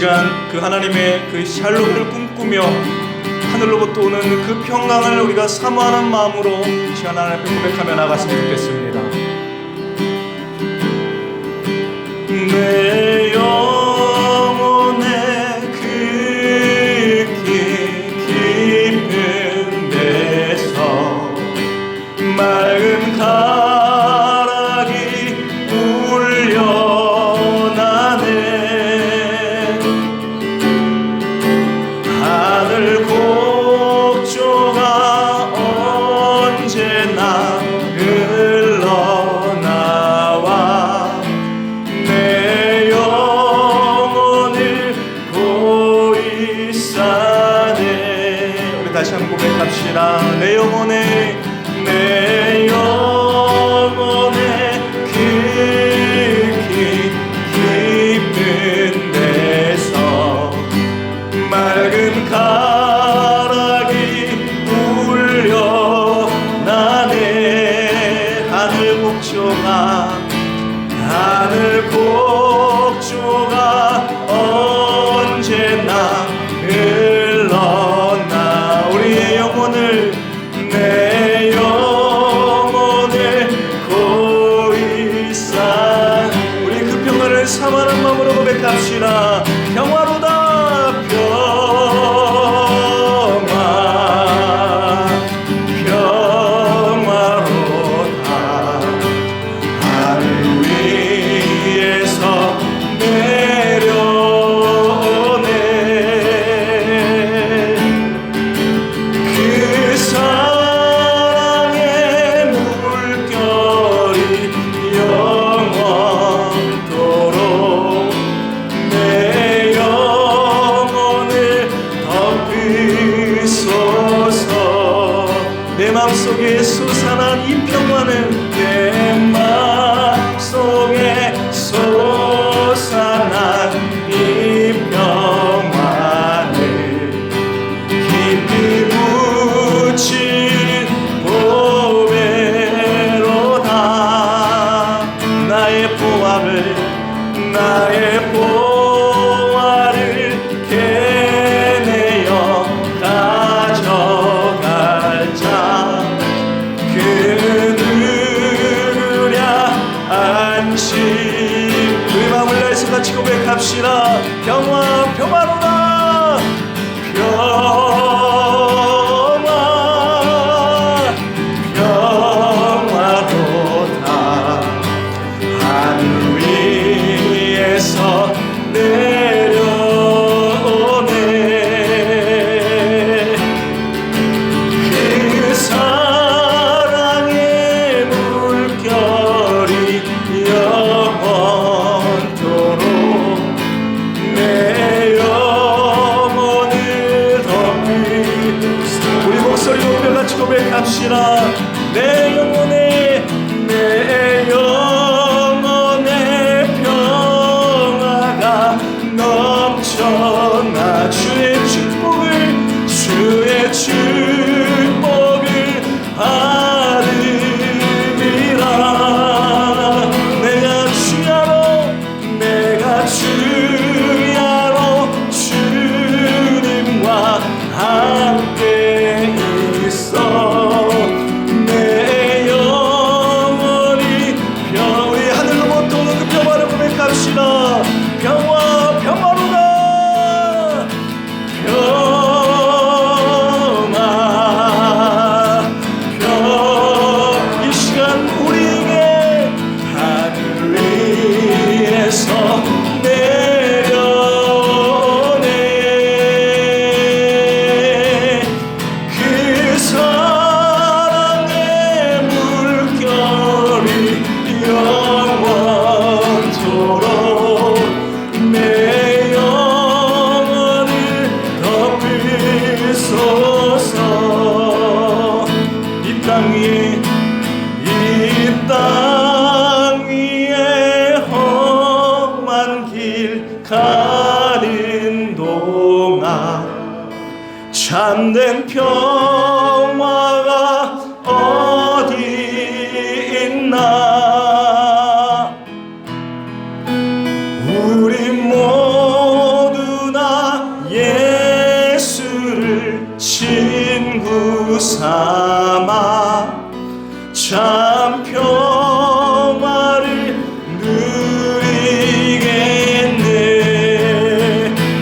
시간 그 하나님의 그 샬롬을 꿈꾸며 하늘로부터 오는 그 평강을 우리가 사모하는 마음으로 이 시간 하나님 앞에 고백하며 나갔으면 좋겠습니다. 내 영혼의 그 깊은 데서 맑은 가락이 울려나네. 하늘 곡조가 언제나 흘러나와 내 영혼을 고이 싸네. 우리 다시 한번 고백합시다. 내 영혼의 그 깊은 데서 맑은 가락이 울려나네. 하늘 곡조가 언제나 흘러나. 우리의 영혼을 내 영혼을 고이 싼 우리 그 평화를 사모하는 마음으로 고백합시다. 평화로다 평화로다. 하늘 위에서 내려오네. 그 사랑의 물결이 영원토록 내 영혼을 덮으소서. 내 마음속에 솟아난 이 평화는 내 마음속에 솟아난 이 평화는 깊이 묻힌 보배로다. 나의 보화를 캐내어 가져갈 자 그 누구랴 안심. 우리 마음을 다해서 같이 고백합시다. 평화로다 평화로다. 하늘 위에서 내려오네. 그 사랑의 물결이 영원토록 내 영혼을 덮으소서. 우리 목소리 높여 같이 고백합시다. 내 영혼의 평화가 넘쳐나. 주의 축복을 받으리라. 내가 주야로 주님과 함께 있어. 내 영혼이 우리 하늘로부터 오는 그 평화를 고백합시다. 평화로다 이 시간 우리에게 하늘 위에서 내려오네. 그 사랑의 물결이 영원토록 내 영혼을 덮으소서. 이 땅 위에 험한 길 가는 동안 참된 평화가 어디 있나. 우리 모두 참 평화를 누리겠네.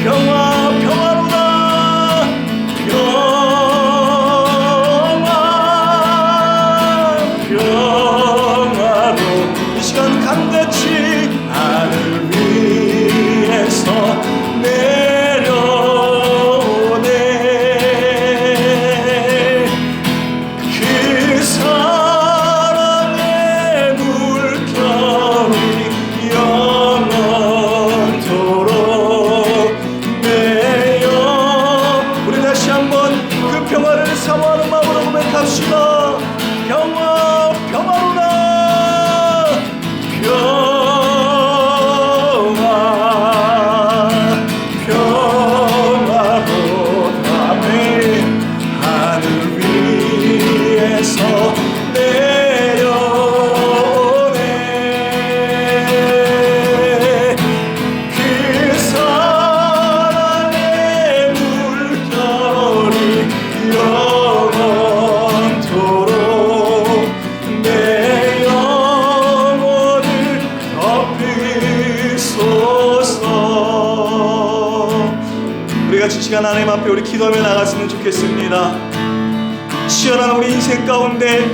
평화로다. 평화로 이 시간 강같이 하늘 위에서 내려오네. 그 사랑의 물결이 영원토록 내려. 우리 다시 한번 그 평화를 사모하는 마음으로 고백합시다. 평화로다. 평화로다. 하늘 위에서 내려오네. 그 사랑의 물결이 영원토록 내 영혼을 덮이소서. 우리 같이 시간 하나님 앞에 우리 기도하며 나갔으면 좋겠습니다. 치열한 우리 인생 가운데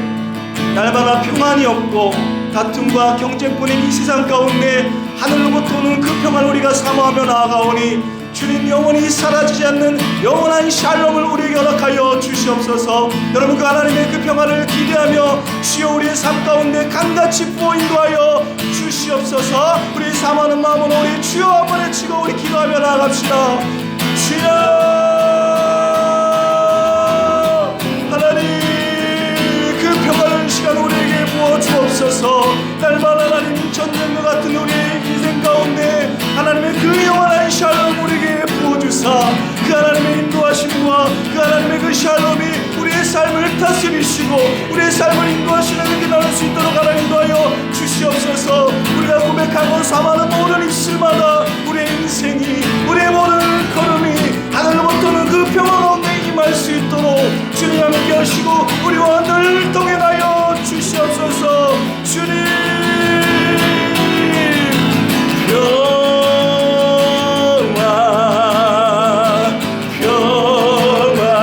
날마다 평안이 없고 다툼과 경쟁뿐인 이 세상 가운데 하늘로부터 오는 그 평안을 우리가 사모하며 나아가오니 주님 영원히 사라지지 않는 영원한 샬롬을 우리에게 허락하여 주시옵소서. 여러분 그 하나님의 그 평화를 기대하며 주여 우리의 삶 가운데 강같이 부어 인도하여 주시옵소서. 우리 사모하는 마음으로 우리 주여 한번 외치고 우리 기도하며 나아갑시다. 주여 하나님 그 평화를 시간 우리에게 부어 주옵소서. 날마다 하나님 전쟁과 같은 우리의 인생 가운데 하나님의 그 영원한 샬롬 우리에게 부어주사 그 하나님의 인도하심과 그 하나님의 그 샬롬이 우리의 삶을 다스리시고 우리의 삶을 인도하시는 이렇게 나올 수 있도록 하나님 인도하여 주시옵소서. 우리가 고백하고 사모하는 모든 입술마다 우리의 인생이 우리의 모든 걸음이 하늘로부터는 그 평화 가운데 임할 수 있도록 주님 함께 하시고 우리와 늘 동행하여 주시옵소서. 주님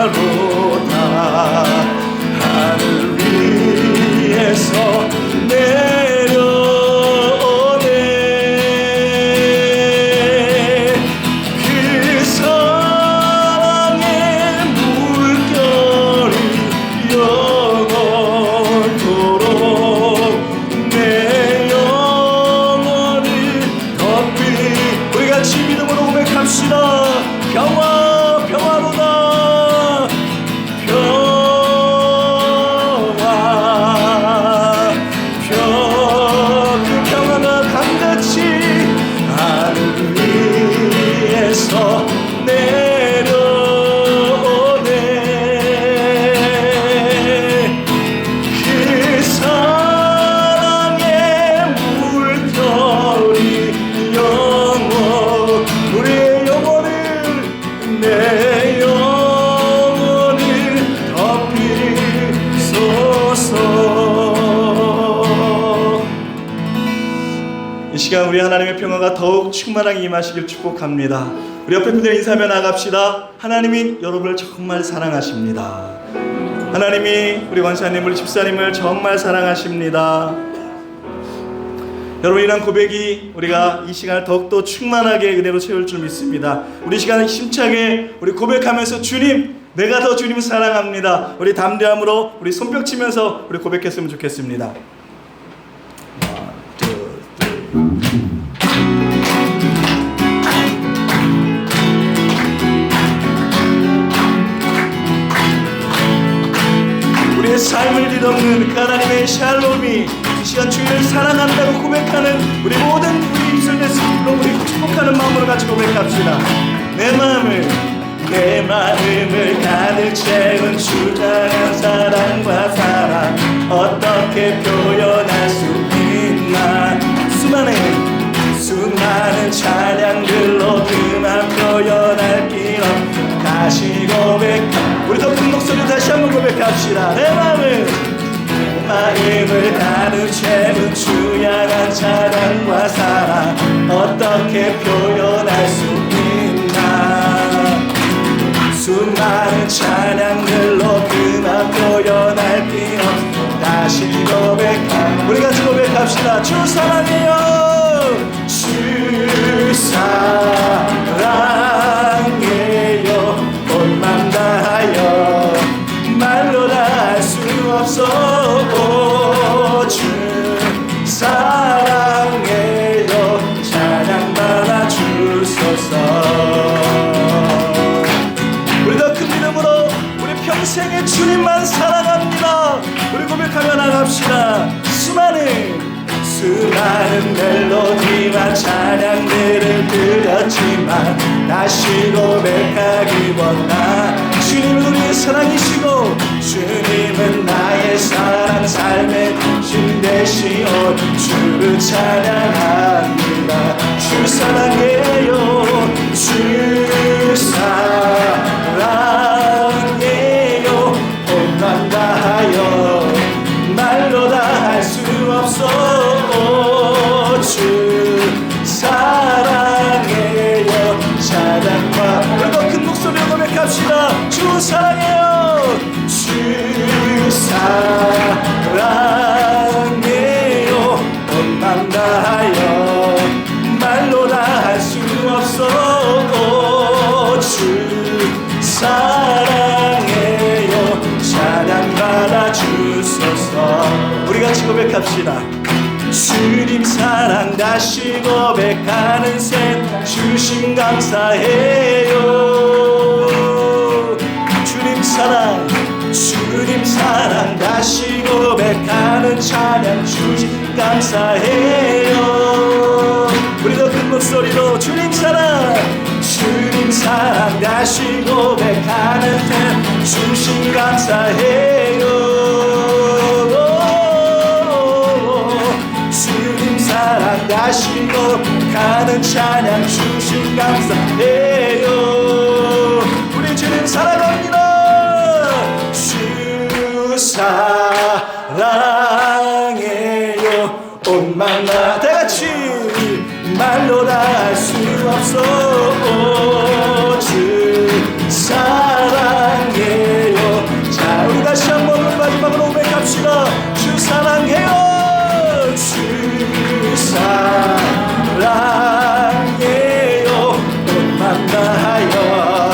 평화로다. 하늘 위에서 내려오네. 그 사랑의 물결이 영원토록 내 영혼을 덮이. 우리 같이 믿음으로 고백합시다. 평화로다. 그 평화가 강같이 하늘 위에서 내려오네. 그 사랑의 물결이 우리의 영혼을 내 영혼을 덮이소서. 이 시간 우리 하나님의 평화가 더욱 충만하게 임하시길 축복합니다. 우리 옆에 분들 인사하며 나갑시다. 하나님이 여러분을 정말 사랑하십니다. 하나님이 우리 원사님 우리 집사님을 정말 사랑하십니다. 여러분 이런 고백이 우리가 이 시간을 더욱더 충만하게 은혜로 채울 줄 믿습니다. 우리 시간을 힘차게 우리 고백하면서 주님 내가 더 주님을 사랑합니다. 우리 담대함으로 우리 손뼉 치면서 우리 고백했으면 좋겠습니다. 우리의 삶을 뒤덮는 그 하나님의 샬롬이 이 시간 주님을 사랑한다고 고백하는 우리 모든 우리 입술의 스스로 우리 축복하는 마음으로 같이 고백합시다. 내 마음을 가득 채운 주장한 사랑과 사랑 어떻게 표현할 수 있나. 수많은 찬양들로 그만 표현할 길 없어 다시 고백. 우리 더 큰 목소리로 다시 한번 고백합시다. 내 마음을 고백하는 죄는 주 향한 찬양과 사랑 어떻게 표현할 수 있나. 수많은 찬양들로 그만 표현할 필요 없어. 다시 고백하 우리 같이 고백합시다. 주 사랑해요. 주 사랑해요. 온 맘 다하여 말로 다 할 수 없어. 오, 주 사랑해요. 찬양 받아 주소서. 우리도 큰 믿음으로 우리 평생에 주님만 사랑합니다. 우리 고백하며 나갑시다. 수많은 멜로디와 찬양들을 드렸지만 다시 고백하기 원하. 주님은 우리의 사랑이시고 주님은 나의 사랑 삶의 신 되시오. 주를 찬양합니다. 주 사랑해요. 주 사랑해요. 온 맘 다하여 말로 다 할 수 없어. 주 사랑해요. 찬양과 우리도 큰 목소리로 고백합시다. 주 사랑해요. 주 사랑해요. 온 맘 다하여 말로 다 할 수 없어. 주 사랑해요. 찬양 받아 주소서. 우리 같이 고백합시다. 주님 사랑 다시 고백하는 셈 주심 감사해요. 주님 사랑 다시 고백하는 찬양 주심 감사해요. 우리도 큰 목소리로 주님 사랑 다시 고백하는 셈 주심 감사해요. 사랑 다시 고백하는 찬양 주신 감사해요. 우리 주님 사랑합니다. 주 사랑해요. 온 맘 다 같이 말로 다 할 수 없어. 주 사랑해요. 자 우리 다시 한번 마지막으로 고백합시다. 주 사랑해요. 사랑해요. 온 맘 다하여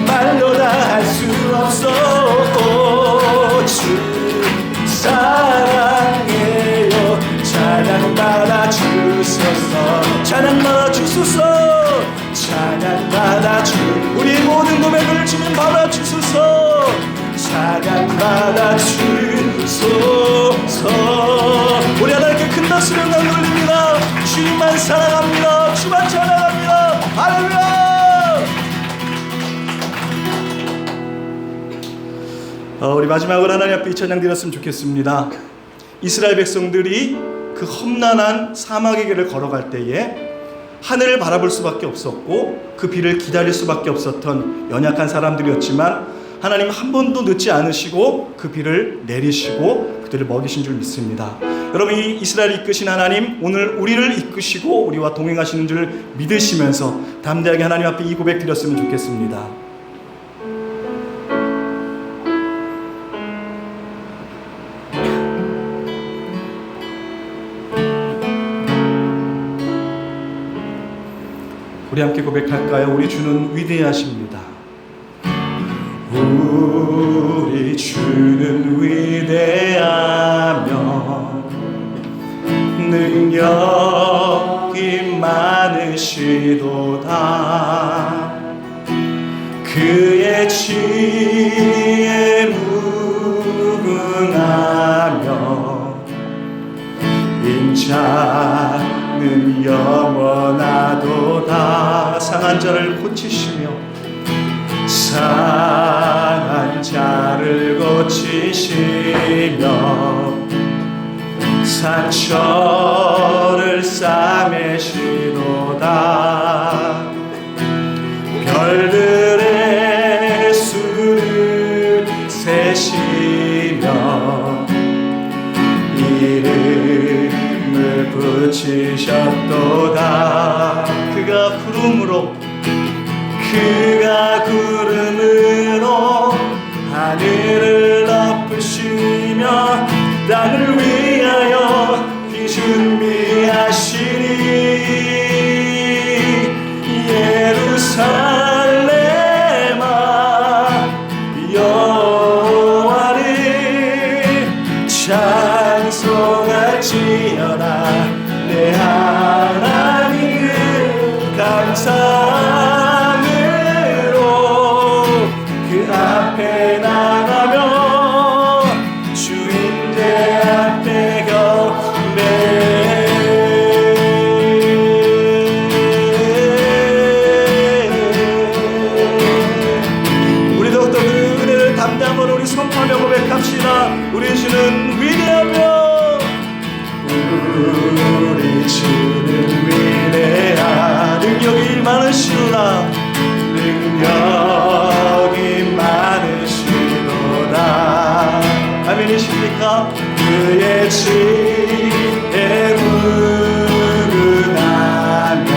말로 다 할 수 없어. 주 사랑해요. 찬양 받아 주소서. 찬양 받아 주소서. 찬양 받아 주 우리의 모든 고백을 주님 받아 주소서. 찬양 받아 주소서. 우리 하나님께 큰 박수를 올립니다. 주님만 사랑합니다. 주만 찬양합니다. 할렐루야. 우리 마지막으로 하나님 앞에 이 찬양 드렸으면 좋겠습니다. 이스라엘 백성들이 그 험난한 사막의 길을 걸어갈 때에 하늘을 바라볼 수밖에 없었고 그 비를 기다릴 수밖에 없었던 연약한 사람들이었지만 하나님 한 번도 늦지 않으시고 그 비를 내리시고 그들을 먹이신 줄 믿습니다. 여러분 이 이스라엘을 이끄신 하나님 오늘 우리를 이끄시고 우리와 동행하시는 줄 믿으시면서 담대하게 하나님 앞에 이 고백 드렸으면 좋겠습니다. 우리 함께 고백할까요? 우리 주는 위대하십니다. 우리 주는 위대하며 능력이 많으시도다. 그의 지혜 무궁하며 인자는 영원하도다. 상한 자를 고치시며 상한 자를 고치시며 상처를 싸매시도다. 별들의 수를 세시며 고치셨도다. 그가 구름으로 하늘을 덮으시며 땅을 위하여 비 준비하시니 예루살렘아 여호와를 찬송할지어다. 내 하나님을 감사함으로 그 앞에 나가며 주인의 앞에 경배. 우리도 또 그 은혜를 담대함으로 우리 선포하며 고백합시다. 우리 주는 위대하며 우리 주는 위대한 능력이 많으시도다. 능력이 많으시도다. 아멘이십니까? 그의 지혜에 무근하며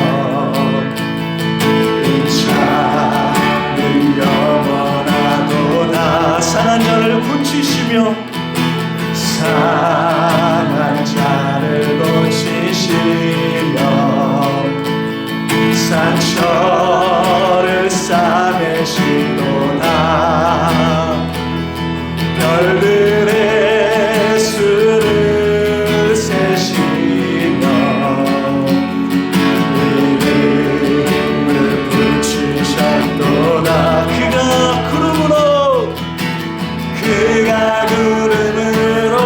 은차는 영원하도다. 상한 자를 고치시며 상한 자를 고치시며 상처를 싸매시도다. 별들의 수를 세시며 이름을 붙이셨도다. 그가 구름으로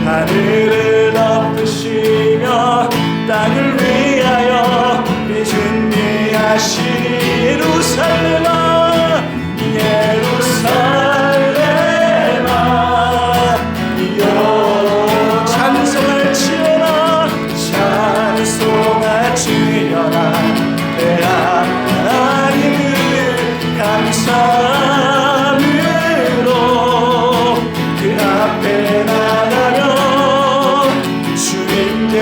하늘을 덮으시며 땅을 위하여 비 준비하시니 예루살렘아 예루살렘아 찬송할지어다. 찬송할지어다. 내 하나님을 감사함으로 그 앞에 나가며 주님께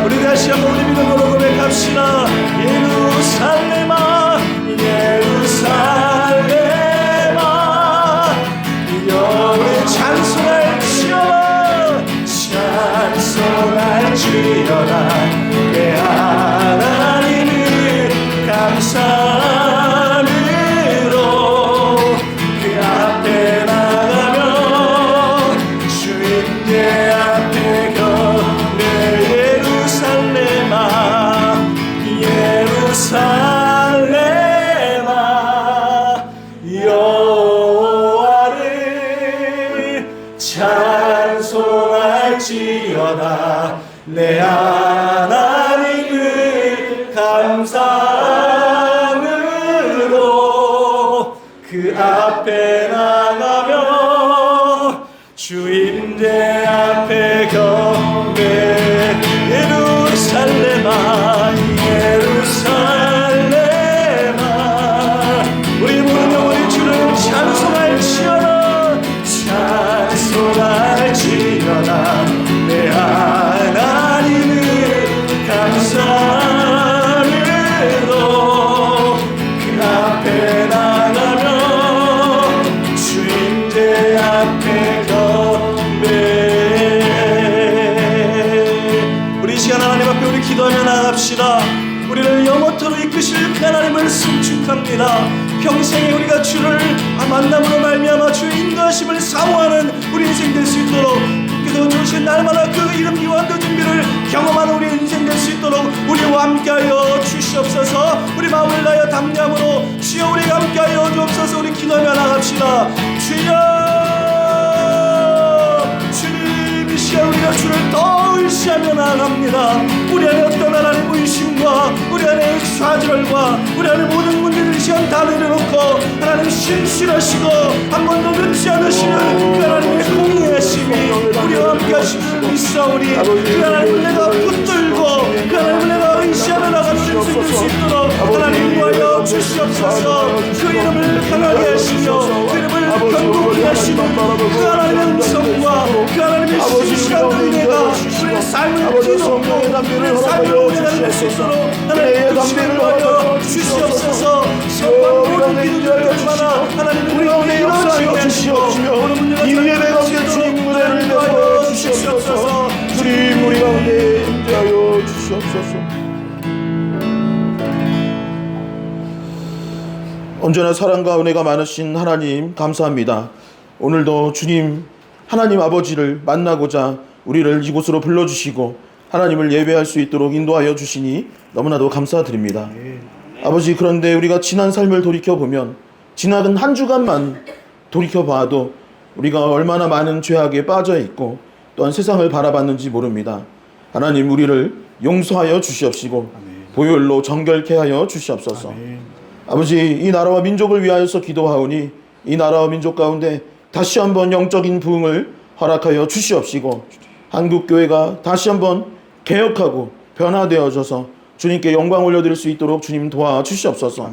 우리 다시 한번 우리 믿음으로 고백합시다. 예루살렘아 예루살렘아 여호와를 찬송할지어다. 찬송할지어다. 내 하나님을 감사함으로 그 앞에 나가며 주님의 앞에 경배. 예루살렘아 예루살렘아 여호와를 찬송할지어다. 내 하나님을 감사함으로 그 앞에 나가며 주인의 앞에 경배. 예루살렘아 예루살렘아 우리 모든 영혼이 주를 찬송할지어다. 찬송할지어다. 내 하나님을 감사함으로 그 앞에 나가며 주인의 앞에 경배. 우리 시간 하나님 앞에 우리 기도하며 나갑시다. 우리를 영원토록 이끄실 하나님을 송축합니다. 평생에 우리가 주를 만남으로 말미암아 주의 인도하심을 사모하는 우리 인생 될 수 있도록 주께서 주신 날마다 그 이름 기원도 준비를 경험하는 우리 인생 될 수 있도록 우리와 함께하여 주시옵소서. 우리 마음을 다하여 담대함으로 주여 우리가 함께하여 주옵소서. 우리 기도하며 나갑시다. 주님 이 시간 우리가 주를 더 의시하며 나아갑니다. 우리 안에 어떤 하나님 의심과 우리 안에 좌절과 우리 안에 모든 문제를 시간 다 내려놓고 하나님 신실하시고 한 번도 늦지 않으시는 그 하나님의 공의하심이 우리와 함께 하심을 믿사오니 그 하나님을 내가 붙들고 그 하나님을 내가 의시하며 나가는 인생 될 수 있도록 하나님 인도하여 주시옵소서. 그 이름을 강하게 하시며 그 이름을 견고히 하시는 그 하나님의 음성과 그 하나님의 신실한 은혜가 우리의 삶 아버지 성령의 담대를 허락하여 주시옵소서. 은혜의 담대를 허락하여 주시옵소서. 우리가 내주하여 주시고 우리 가운데 역사하여 주시옵시며 이 예배 가운데 주님 은혜를 베풀어 주시옵소서. 주님 우리 가운데 임재하여 주시옵소서. 언제나 사랑과 은혜가 많으신 하나님 감사합니다. 오늘도 주님 하나님 아버지를 만나고자 우리를 이곳으로 불러주시고 하나님을 예배할 수 있도록 인도하여 주시니 너무나도 감사드립니다. 아버지, 그런데 우리가 지난 삶을 돌이켜보면 지난 한 주간만 돌이켜봐도 우리가 얼마나 많은 죄악에 빠져있고 또한 세상을 바라봤는지 모릅니다. 하나님, 우리를 용서하여 주시옵시고 보혈로 정결케 하여 주시옵소서. 아버지, 이 나라와 민족을 위하여서 기도하오니 이 나라와 민족 가운데 다시 한번 영적인 부흥을 허락하여 주시옵시고 한국교회가 다시 한번 개혁하고 변화되어져서 주님께 영광 올려드릴 수 있도록 주님 도와주시옵소서.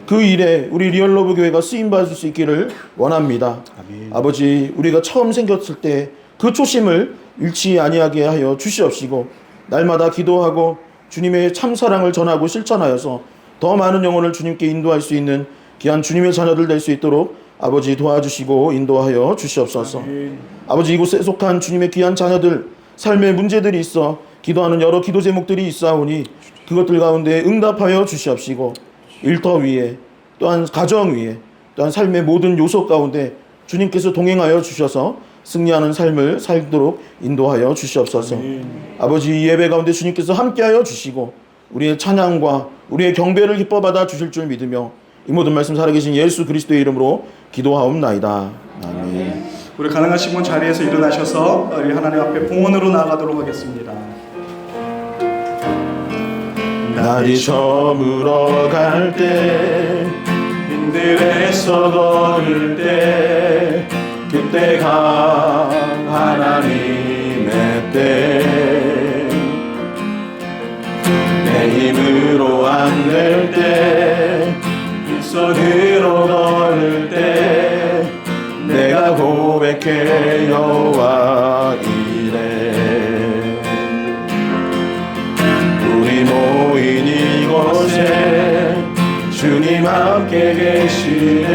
그 일에 우리 리얼러브 교회가 쓰임받을 수 있기를 원합니다. 아버지, 우리가 처음 생겼을 때 그 초심을 잃지 아니하게 하여 주시옵시고 날마다 기도하고 주님의 참사랑을 전하고 실천하여서 더 많은 영혼을 주님께 인도할 수 있는 귀한 주님의 자녀들 될 수 있도록 아버지 도와주시고 인도하여 주시옵소서. 아버지, 이곳에 속한 주님의 귀한 자녀들 삶의 문제들이 있어 기도하는 여러 기도 제목들이 있사오니 그것들 가운데 응답하여 주시옵시고 일터 위에 또한 가정 위에 또한 삶의 모든 요소 가운데 주님께서 동행하여 주셔서 승리하는 삶을 살도록 인도하여 주시옵소서. 아버지, 이 예배 가운데 주님께서 함께하여 주시고 우리의 찬양과 우리의 경배를 기뻐받아 주실 줄 믿으며 이 모든 말씀 살아계신 예수 그리스도의 이름으로 기도하옵나이다. 아멘. 우리 가능하신 분 자리에서 일어나셔서 우리 하나님 앞에 봉헌으로 나아가도록 하겠습니다. 날이 저물어 갈 때 빈들에서 걸을 때 그때가 하나님의 때 내 힘으로 안 될 때 빗손으로 걸을 때 내가 고백해 여호와 이래. 우리 모인 이곳에 주님 함께 계시네.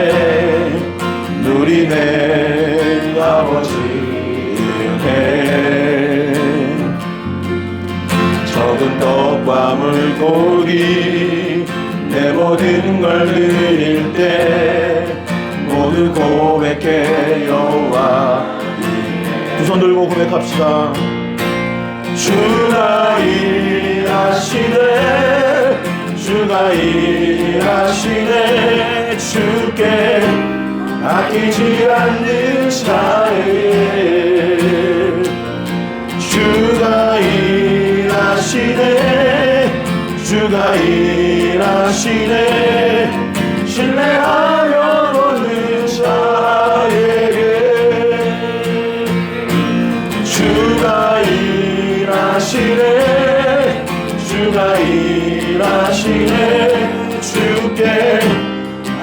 누리네 아버지 은혜. 적은 떡과 물고기 내 모든 걸 드릴 때 모두 고백해 여호와 이래. 두 손 들고 고백합시다. 주가 일하시네. 주가 일하시네. 주께 아끼지 않는 자에 주가 일하시네. 주가 일하시네. 신뢰하며 오는 자에게 주가 일하시네. 주가 일하시네. 주께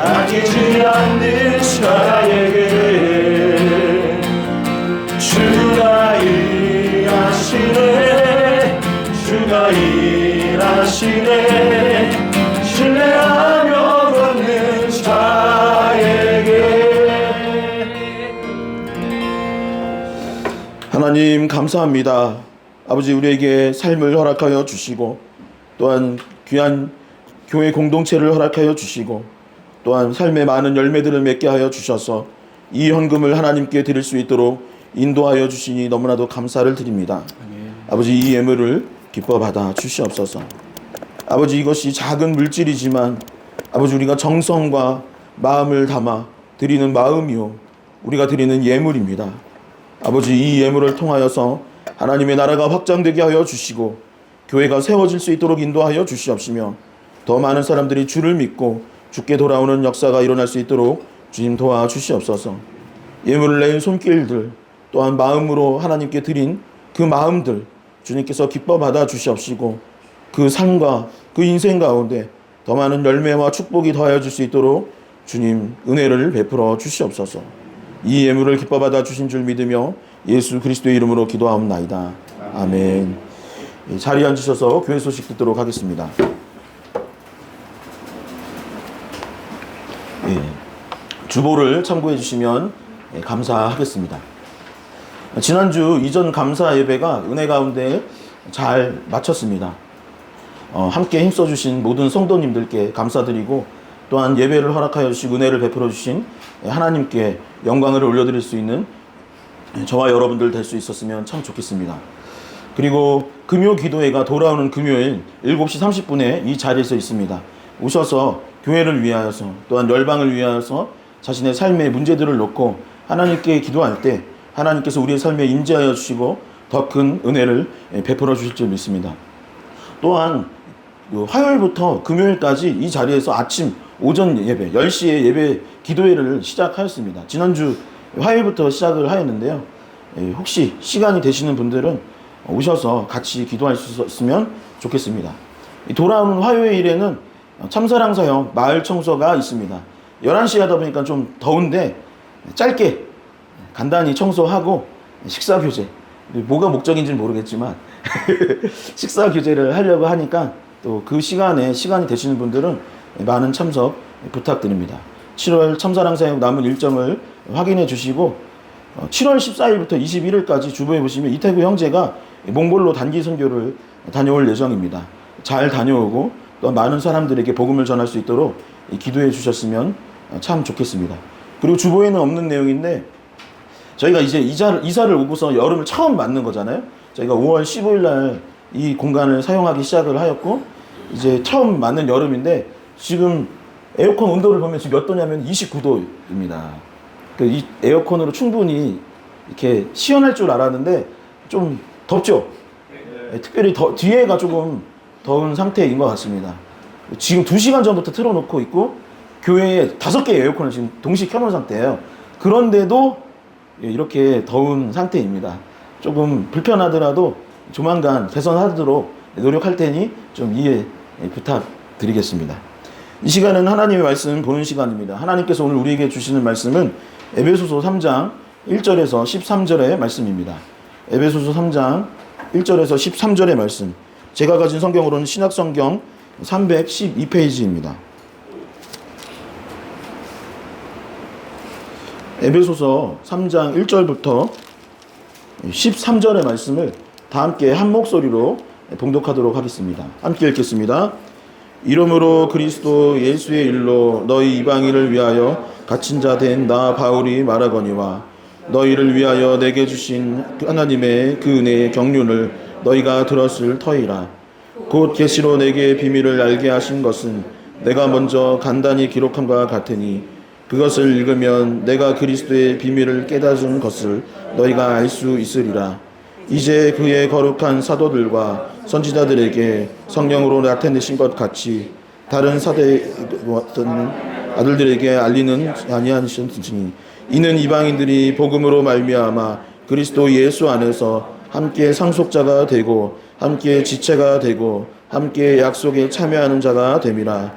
아끼지 않는 자에게 주가 일하시네. 주가 일하시네. 신뢰하며 걷는 자에게. 하나님 감사합니다. 아버지, 우리에게 삶을 허락하여 주시고 또한 귀한 교회 공동체를 허락하여 주시고 또한 삶의 많은 열매들을 맺게 하여 주셔서 이 헌금을 하나님께 드릴 수 있도록 인도하여 주시니 너무나도 감사를 드립니다. 아버지, 이 예물을 기뻐 받아 주시옵소서. 아버지, 이것이 작은 물질이지만 아버지, 우리가 정성과 마음을 담아 드리는 마음이요 우리가 드리는 예물입니다. 아버지, 이 예물을 통하여서 하나님의 나라가 확장되게 하여 주시고 교회가 세워질 수 있도록 인도하여 주시옵시며 더 많은 사람들이 주를 믿고 주께 돌아오는 역사가 일어날 수 있도록 주님 도와주시옵소서. 예물을 낸 손길들 또한 마음으로 하나님께 드린 그 마음들 주님께서 기뻐 받아 주시옵시고 그 삶과 그 인생 가운데 더 많은 열매와 축복이 더하여질 수 있도록 주님 은혜를 베풀어 주시옵소서. 이 예물을 기뻐 받아 주신 줄 믿으며 예수 그리스도의 이름으로 기도하옵나이다. 아멘. 자리에 앉으셔서 교회 소식 듣도록 하겠습니다. 주보를 참고해 주시면 감사하겠습니다. 지난주 이전 감사 예배가 은혜 가운데 잘 마쳤습니다. 함께 힘써 주신 모든 성도님들께 감사드리고, 또한 예배를 허락하여 주시고 은혜를 베풀어 주신 하나님께 영광을 올려드릴 수 있는 저와 여러분들 될 수 있었으면 참 좋겠습니다. 그리고 금요 기도회가 돌아오는 금요일 7시 30분에 이 자리에서 있습니다. 오셔서 교회를 위하여서, 또한 열방을 위하여서 자신의 삶의 문제들을 놓고 하나님께 기도할 때 하나님께서 우리의 삶에 임재하여 주시고 더 큰 은혜를 베풀어 주실 줄 믿습니다. 또한 화요일부터 금요일까지 이 자리에서 아침, 오전 예배, 10시에 예배 기도회를 시작하였습니다. 지난주 화요일부터 시작을 하였는데요. 혹시 시간이 되시는 분들은 오셔서 같이 기도할 수 있으면 좋겠습니다. 돌아오는 화요일에는 참사랑사역 마을 청소가 있습니다. 11시에 하다 보니까 좀 더운데 짧게 간단히 청소하고 식사 교제, 뭐가 목적인지는 모르겠지만 식사 교제를 하려고 하니까 또 그 시간에 시간이 되시는 분들은 많은 참석 부탁드립니다. 7월 참사랑사역 남은 일정을 확인해 주시고 7월 14일부터 21일까지 주보에 보시면 이태구 형제가 몽골로 단기 선교를 다녀올 예정입니다. 잘 다녀오고 또 많은 사람들에게 복음을 전할 수 있도록 기도해 주셨으면 참 좋겠습니다. 그리고 주보에는 없는 내용인데, 저희가 이제 이사를 오고서 여름을 처음 맞는 거잖아요. 저희가 5월 15일 날 이 공간을 사용하기 시작을 하였고, 이제 처음 맞는 여름인데 지금 에어컨 온도를 보면 지금 몇 도냐면 29도입니다. 이 에어컨으로 충분히 이렇게 시원할 줄 알았는데 좀 덥죠? 특별히 뒤에가 조금 더운 상태인 것 같습니다. 지금 2시간 전부터 틀어놓고 있고 교회에 5개의 에어컨을 지금 동시에 켜놓은 상태예요. 그런데도 이렇게 더운 상태입니다. 조금 불편하더라도 조만간 개선하도록 노력할 테니 좀 이해 부탁드리겠습니다. 이 시간은 하나님의 말씀 보는 시간입니다. 하나님께서 오늘 우리에게 주시는 말씀은 에베소서 3장 1절에서 13절의 말씀입니다. 에베소서 3장 1절에서 13절의 말씀. 제가 가진 성경으로는 신약성경 312페이지입니다. 에베소서 3장 1절부터 13절의 말씀을 다 함께 한 목소리로 봉독하도록 하겠습니다. 함께 읽겠습니다. 이러므로 그리스도 예수의 일로 너희 이방인을 위하여 갇힌 자 된 나 바울이 말하거니와 너희를 위하여 내게 주신 하나님의 그 은혜의 경륜을 너희가 들었을 터이라. 곧 계시로 내게 비밀을 알게 하신 것은 내가 먼저 간단히 기록함과 같으니 그것을 읽으면 내가 그리스도의 비밀을 깨닫은 것을 너희가 알 수 있으리라. 이제 그의 거룩한 사도들과 선지자들에게 성령으로 나타내신 것 같이 다른 사대의 아들들에게 알리는 아니하셨으니 이는 이방인들이 복음으로 말미암아 그리스도 예수 안에서 함께 상속자가 되고 함께 지체가 되고 함께 약속에 참여하는 자가 됨이라.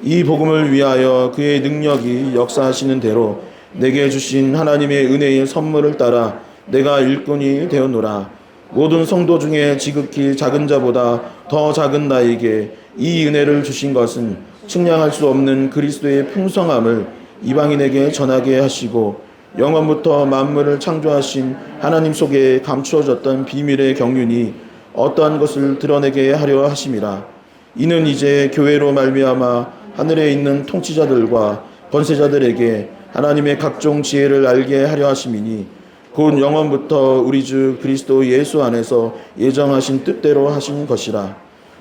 이 복음을 위하여 그의 능력이 역사하시는 대로 내게 주신 하나님의 은혜의 선물을 따라 내가 일꾼이 되었노라. 모든 성도 중에 지극히 작은 자보다 더 작은 나에게 이 은혜를 주신 것은 측량할 수 없는 그리스도의 풍성함을 이방인에게 전하게 하시고 영원부터 만물을 창조하신 하나님 속에 감추어졌던 비밀의 경륜이 어떠한 것을 드러내게 하려 하심이라. 이는 이제 교회로 말미암아 하늘에 있는 통치자들과 권세자들에게 하나님의 각종 지혜를 알게 하려 하심이니 곧 영원부터 우리 주 그리스도 예수 안에서 예정하신 뜻대로 하신 것이라.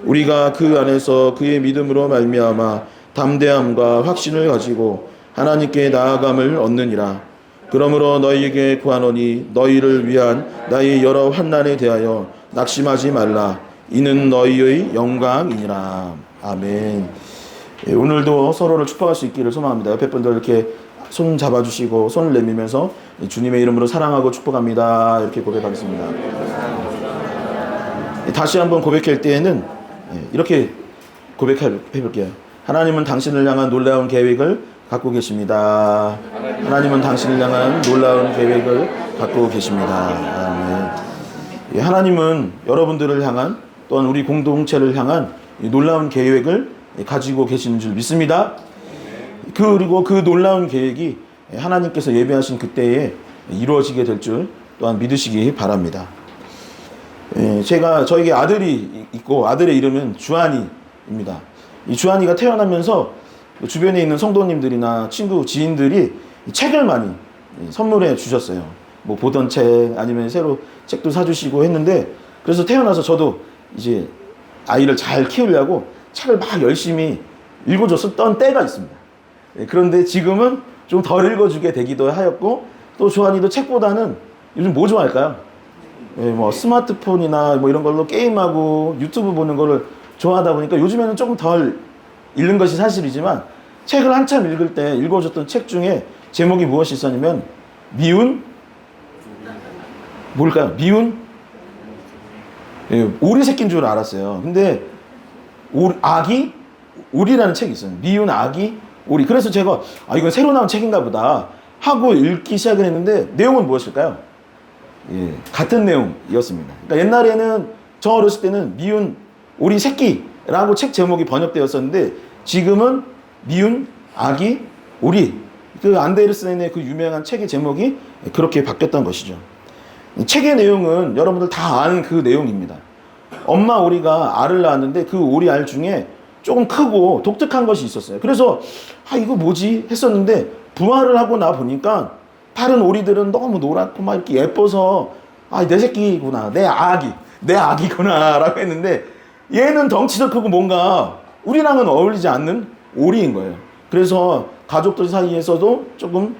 우리가 그 안에서 그의 믿음으로 말미암아 담대함과 확신을 가지고 하나님께 나아감을 얻느니라. 그러므로 너희에게 구하노니 너희를 위한 나의 여러 환난에 대하여 낙심하지 말라. 이는 너희의 영광이니라. 아멘. 오늘도 서로를 축복할 수 있기를 소망합니다. 옆에 분들 이렇게 손 잡아주시고 손을 내밀면서 주님의 이름으로 사랑하고 축복합니다. 이렇게 고백하겠습니다. 다시 한번 고백할 때에는 이렇게 고백해볼게요. 하나님은 당신을 향한 놀라운 계획을 갖고 계십니다. 하나님은 당신을 향한 놀라운 계획을 갖고 계십니다. 아멘. 하나님은 여러분들을 향한 또한 우리 공동체를 향한 이 놀라운 계획을 가지고 계시는 줄 믿습니다. 그리고 그 놀라운 계획이 하나님께서 예배하신 그때에 이루어지게 될 줄 또한 믿으시기 바랍니다. 저에게 아들이 있고 아들의 이름은 주한이입니다. 이 주한이가 태어나면서 주변에 있는 성도님들이나 친구, 지인들이 책을 많이 선물해 주셨어요. 뭐 보던 책 아니면 새로 책도 사주시고 했는데, 그래서 태어나서 저도 이제 아이를 잘 키우려고 책을 막 열심히 읽어줬었던 때가 있습니다. 그런데 지금은 좀 덜 읽어주게 되기도 하였고, 또 주한이도 책보다는 요즘 뭐 좋아할까요? 뭐 스마트폰이나 뭐 이런 걸로 게임하고 유튜브 보는 거를 좋아하다 보니까 요즘에는 조금 덜 읽는 것이 사실이지만, 책을 한참 읽을 때 읽어줬던 책 중에 제목이 무엇이 있었냐면 미운 뭘까요? 미운 오리 새끼인 줄 알았어요. 근데 아기 오리라는 책이 있어요. 미운 아기 오리. 그래서 제가 이건 새로 나온 책인가 보다 하고 읽기 시작을 했는데, 내용은 무엇일까요? 같은 내용이었습니다. 그러니까 옛날에는, 저 어렸을 때는 미운 오리 새끼라고 책 제목이 번역되었었는데, 지금은 미운 아기 오리. 그 안데르센의 그 유명한 책의 제목이 그렇게 바뀌었던 것이죠. 책의 내용은 여러분들 다 아는 그 내용입니다. 엄마 오리가 알을 낳았는데 그 오리 알 중에 조금 크고 독특한 것이 있었어요. 그래서 이거 뭐지 했었는데, 부화를 하고 나 보니까 다른 오리들은 너무 노랗고 막 이렇게 예뻐서 내 새끼구나, 내 아기구나 라고 했는데, 얘는 덩치도 크고 뭔가 우리랑은 어울리지 않는 오리인 거예요. 그래서 가족들 사이에서도 조금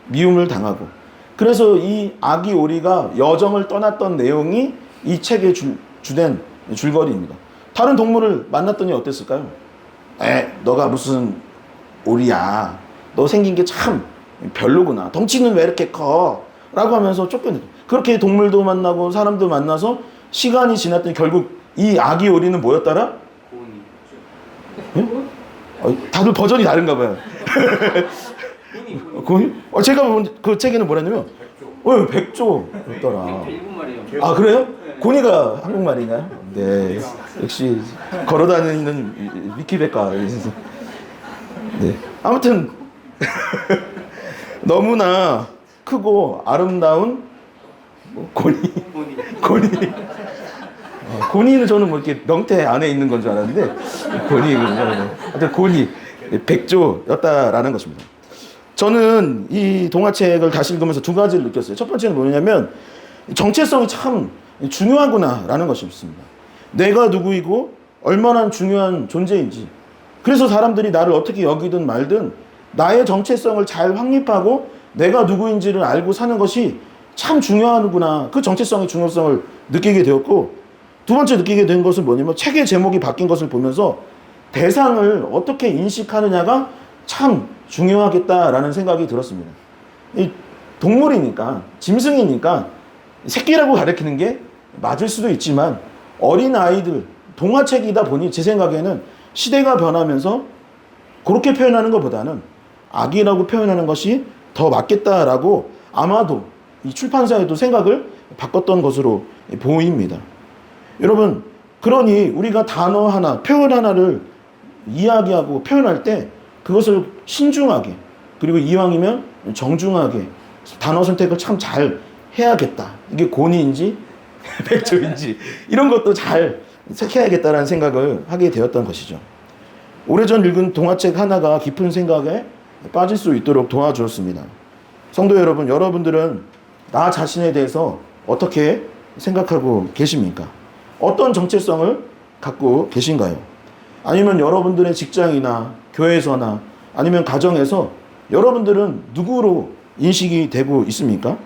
미움을 당하고, 그래서 이 아기 오리가 여정을 떠났던 내용이 이 책의 주된 줄거리입니다. 다른 동물을 만났더니 어땠을까요? 너가 무슨 오리야, 너 생긴 게 참 별로구나, 덩치는 왜 이렇게 커? 라고 하면서 쫓겨내죠. 그렇게 동물도 만나고 사람도 만나서 시간이 지났더니 결국 이 아기 오리는 뭐였더라? 다들 버전이 다른가 봐요. 제가 본 그 책에는 뭐랬냐면 백조였더라. 그래요? 고니가 한국말인가요? 네, 역시 걸어다니는 위키백과. 네, 아무튼 너무나 크고 아름다운 고니는 저는 뭐 이렇게 명태 안에 있는 건 줄 알았는데, 고니 백조였다라는 것입니다. 저는 이 동화책을 다시 읽으면서 두 가지를 느꼈어요. 첫 번째는 뭐냐면 정체성이 참 중요하구나라는 것이었습니다. 내가 누구이고 얼마나 중요한 존재인지, 그래서 사람들이 나를 어떻게 여기든 말든 나의 정체성을 잘 확립하고 내가 누구인지를 알고 사는 것이 참 중요하구나, 그 정체성의 중요성을 느끼게 되었고, 두 번째 느끼게 된 것은 뭐냐면 책의 제목이 바뀐 것을 보면서 대상을 어떻게 인식하느냐가 참 중요하겠다라는 생각이 들었습니다. 이 동물이니까, 짐승이니까 새끼라고 가리키는 게 맞을 수도 있지만, 어린 아이들, 동화책이다 보니 제 생각에는 시대가 변하면서 그렇게 표현하는 것보다는 아기라고 표현하는 것이 더 맞겠다라고 아마도 이 출판사에도 생각을 바꿨던 것으로 보입니다. 여러분, 그러니 우리가 단어 하나, 표현 하나를 이야기하고 표현할 때 그것을 신중하게, 그리고 이왕이면 정중하게 단어 선택을 참 잘 해야겠다. 이게 고니인지 백조인지 이런 것도 잘 해야겠다라는 생각을 하게 되었던 것이죠. 오래전 읽은 동화책 하나가 깊은 생각에 빠질 수 있도록 도와주었습니다. 성도 여러분, 여러분들은 나 자신에 대해서 어떻게 생각하고 계십니까? 어떤 정체성을 갖고 계신가요? 아니면 여러분들의 직장이나 교회에서나 아니면 가정에서 여러분들은 누구로 인식이 되고 있습니까?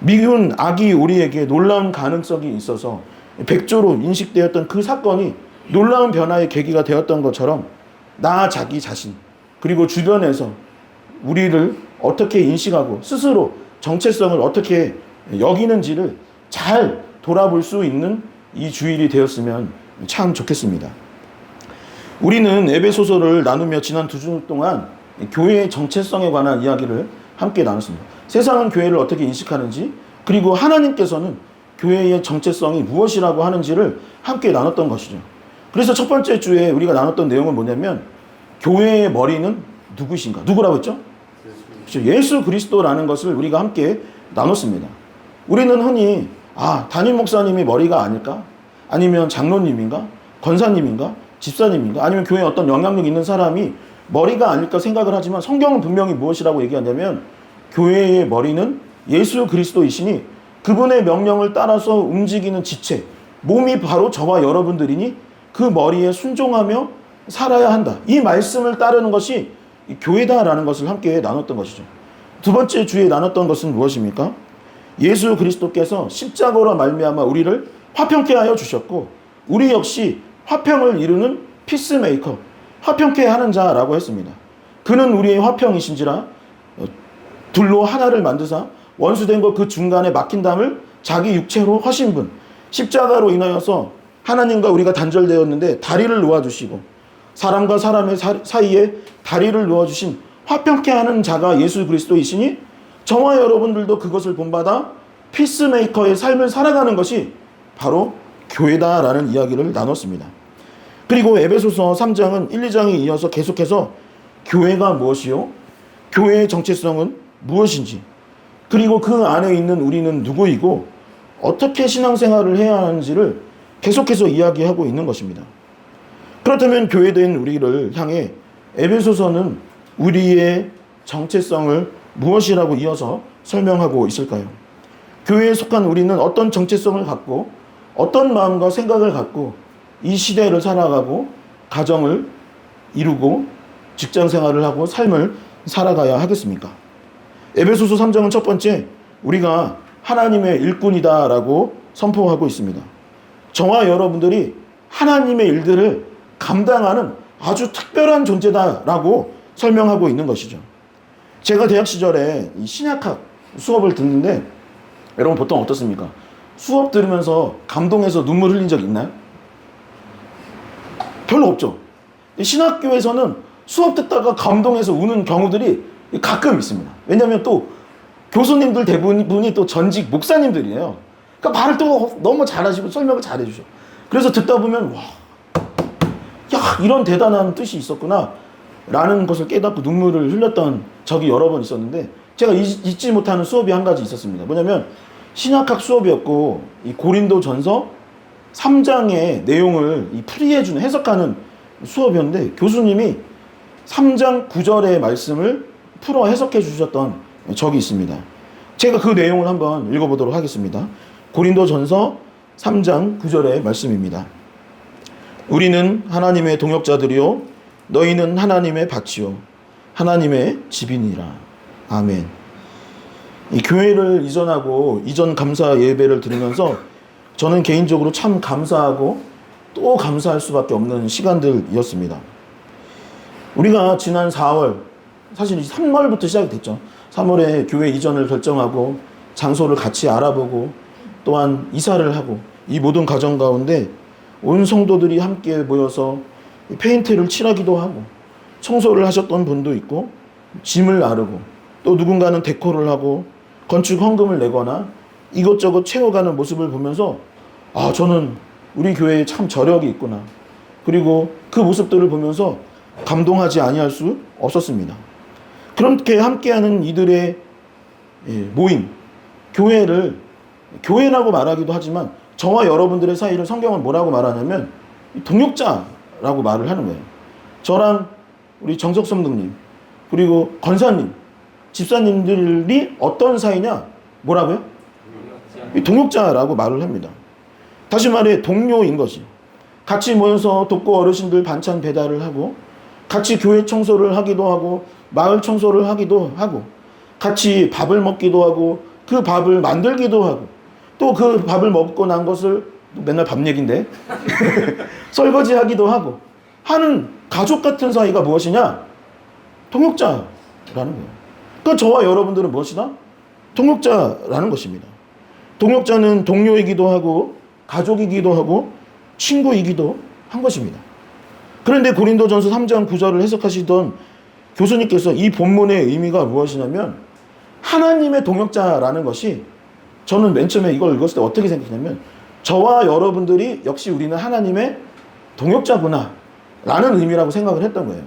미운 아기 오리에게 놀라운 가능성이 있어서 백조로 인식되었던 그 사건이 놀라운 변화의 계기가 되었던 것처럼, 나 자기 자신, 그리고 주변에서 우리를 어떻게 인식하고 스스로 정체성을 어떻게 여기는지를 잘 돌아볼 수 있는 이 주일이 되었으면 참 좋겠습니다. 우리는 에베소서를 나누며 지난 2주 동안 교회의 정체성에 관한 이야기를 함께 나눴습니다. 세상은 교회를 어떻게 인식하는지, 그리고 하나님께서는 교회의 정체성이 무엇이라고 하는지를 함께 나눴던 것이죠. 그래서 첫 번째 주에 우리가 나눴던 내용은 뭐냐면 교회의 머리는 누구신가? 누구라고 했죠? 그렇죠. 예수 그리스도라는 것을 우리가 함께 나눴습니다. 우리는 흔히 담임 목사님이 머리가 아닐까? 아니면 장로님인가? 권사님인가? 집사님인가? 아니면 교회에 어떤 영향력 있는 사람이 머리가 아닐까 생각을 하지만 성경은 분명히 무엇이라고 얘기하냐면 교회의 머리는 예수 그리스도이시니 그분의 명령을 따라서 움직이는 지체, 몸이 바로 저와 여러분들이니 그 머리에 순종하며 살아야 한다. 이 말씀을 따르는 것이 교회다라는 것을 함께 나눴던 것이죠. 두 번째 주에 나눴던 것은 무엇입니까? 예수 그리스도께서 십자가로 말미암아 우리를 화평케 하여 주셨고 우리 역시 화평을 이루는 피스메이커, 화평케 하는 자라고 했습니다. 그는 우리의 화평이신지라 둘로 하나를 만드사 원수된 것 그 중간에 막힌 담을 자기 육체로 하신 분, 십자가로 인하여서 하나님과 우리가 단절되었는데 다리를 놓아주시고 사람과 사람의 사이에 다리를 놓아주신 화평케 하는 자가 예수 그리스도이시니 저와 여러분들도 그것을 본받아 피스메이커의 삶을 살아가는 것이 바로 교회다라는 이야기를 나눴습니다. 그리고 에베소서 3장은 1, 2장에 이어서 계속해서 교회가 무엇이요? 교회의 정체성은 무엇인지, 그리고 그 안에 있는 우리는 누구이고 어떻게 신앙생활을 해야 하는지를 계속해서 이야기하고 있는 것입니다. 그렇다면 교회된 우리를 향해 에베소서는 우리의 정체성을 무엇이라고 이어서 설명하고 있을까요? 교회에 속한 우리는 어떤 정체성을 갖고 어떤 마음과 생각을 갖고 이 시대를 살아가고 가정을 이루고 직장생활을 하고 삶을 살아가야 하겠습니까? 에베소서 3장은 첫 번째, 우리가 하나님의 일꾼이다라고 선포하고 있습니다. 저와 여러분들이 하나님의 일들을 감당하는 아주 특별한 존재다라고 설명하고 있는 것이죠. 제가 대학 시절에 이 신약학 수업을 듣는데 여러분 보통 어떻습니까? 수업 들으면서 감동해서 눈물 흘린 적 있나요? 별로 없죠. 신학교에서는 수업 듣다가 감동해서 우는 경우들이 가끔 있습니다. 왜냐하면 또 교수님들 대부분이 또 전직 목사님들이에요. 그러니까 말을 또 너무 잘하시고 설명을 잘해주셔. 그래서 듣다 보면 와, 야, 이런 대단한 뜻이 있었구나 라는 것을 깨닫고 눈물을 흘렸던 적이 여러 번 있었는데, 제가 잊지 못하는 수업이 한 가지 있었습니다. 뭐냐면 신약학 수업이었고, 이 고린도전서 3장의 내용을 풀이해주는, 해석하는 수업이었는데 교수님이 3장 9절의 말씀을 풀어 해석해 주셨던 적이 있습니다. 제가 그 내용을 한번 읽어보도록 하겠습니다. 고린도전서 3장 9절의 말씀입니다. 우리는 하나님의 동역자들이요 너희는 하나님의 밭이요 하나님의 집이니라. 아멘. 이 교회를 이전하고 이전 감사 예배를 드리면서 저는 개인적으로 참 감사하고 또 감사할 수밖에 없는 시간들이었습니다. 우리가 지난 4월, 사실 3월부터 시작이 됐죠. 3월에 교회 이전을 결정하고 장소를 같이 알아보고 또한 이사를 하고, 이 모든 과정 가운데 온 성도들이 함께 모여서 페인트를 칠하기도 하고 청소를 하셨던 분도 있고 짐을 나르고 또 누군가는 데코를 하고 건축 헌금을 내거나 이것저것 채워가는 모습을 보면서 저는 우리 교회에 참 저력이 있구나, 그리고 그 모습들을 보면서 감동하지 아니할 수 없었습니다. 그렇게 함께하는 이들의 모임, 교회를 교회라고 말하기도 하지만 저와 여러분들의 사이를 성경은 뭐라고 말하냐면 동역자라고 말을 하는 거예요. 저랑 우리 정석 선생님 그리고 권사님, 집사님들이 어떤 사이냐? 뭐라고요? 동역자라고 말을 합니다. 다시 말해 동료인 것이, 같이 모여서 돕고 어르신들 반찬 배달을 하고 같이 교회 청소를 하기도 하고 마을 청소를 하기도 하고 같이 밥을 먹기도 하고 그 밥을 만들기도 하고 또 그 밥을 먹고 난 것을 맨날 밥 얘기인데 설거지하기도 하고 하는 가족 같은 사이가 무엇이냐? 동역자라는 거예요. 그러니까 저와 여러분들은 무엇이다? 동역자라는 것입니다. 동역자는 동료이기도 하고 가족이기도 하고 친구이기도 한 것입니다. 그런데 고린도전서 3장 9절을 해석하시던 교수님께서 이 본문의 의미가 무엇이냐면 하나님의 동역자라는 것이 저는 맨 처음에 이걸 읽었을 때 어떻게 생각했냐면 저와 여러분들이 역시 우리는 하나님의 동역자구나 라는 의미라고 생각을 했던 거예요.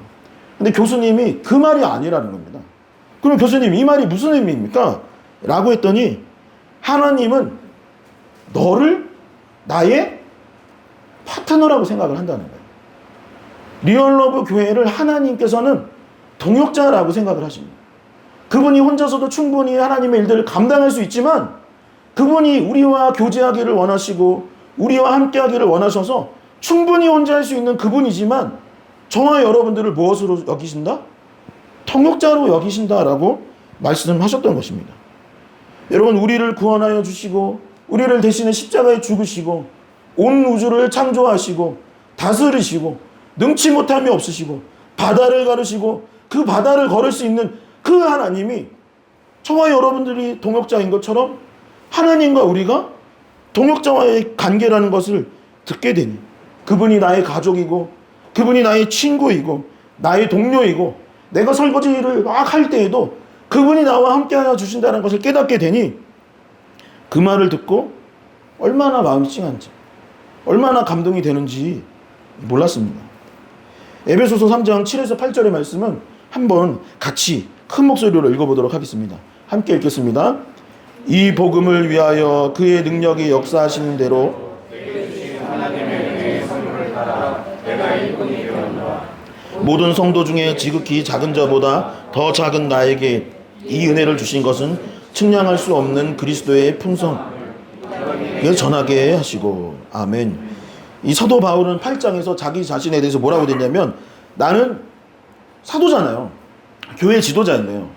근데 교수님이 그 말이 아니라는 겁니다. 그럼 교수님 이 말이 무슨 의미입니까? 라고 했더니 하나님은 너를 나의 파트너라고 생각을 한다는 거예요. 리얼러브 교회를 하나님께서는 동역자라고 생각을 하십니다. 그분이 혼자서도 충분히 하나님의 일들을 감당할 수 있지만 그분이 우리와 교제하기를 원하시고 우리와 함께하기를 원하셔서 충분히 혼자 할 수 있는 그분이지만 저와 여러분들을 무엇으로 여기신다? 통역자로 여기신다라고 말씀하셨던 것입니다. 여러분, 우리를 구원하여 주시고 우리를 대신에 십자가에 죽으시고 온 우주를 창조하시고 다스리시고 능치 못함이 없으시고 바다를 가르시고 그 바다를 걸을 수 있는 그 하나님이 저와 여러분들이 동역자인 것처럼 하나님과 우리가 동역자와의 관계라는 것을 듣게 되니 그분이 나의 가족이고 그분이 나의 친구이고 나의 동료이고 내가 설거지를 막 할 때에도 그분이 나와 함께 하여 주신다는 것을 깨닫게 되니 그 말을 듣고 얼마나 마음이 찡한지 얼마나 감동이 되는지 몰랐습니다. 에베소서 3장 7에서 8절의 말씀은 한번 같이 큰 목소리로 읽어보도록 하겠습니다. 함께 읽겠습니다. 이 복음을 위하여 그의 능력이 역사하시는 대로 모든 성도 중에 지극히 작은 자보다 더 작은 나에게 이 은혜를 주신 것은 측량할 수 없는 그리스도의 풍성을 전하게 하시고. 아멘. 이 사도 바울은 8장에서 자기 자신에 대해서 뭐라고 됐냐면 나는 사도잖아요. 교회 지도자인데요.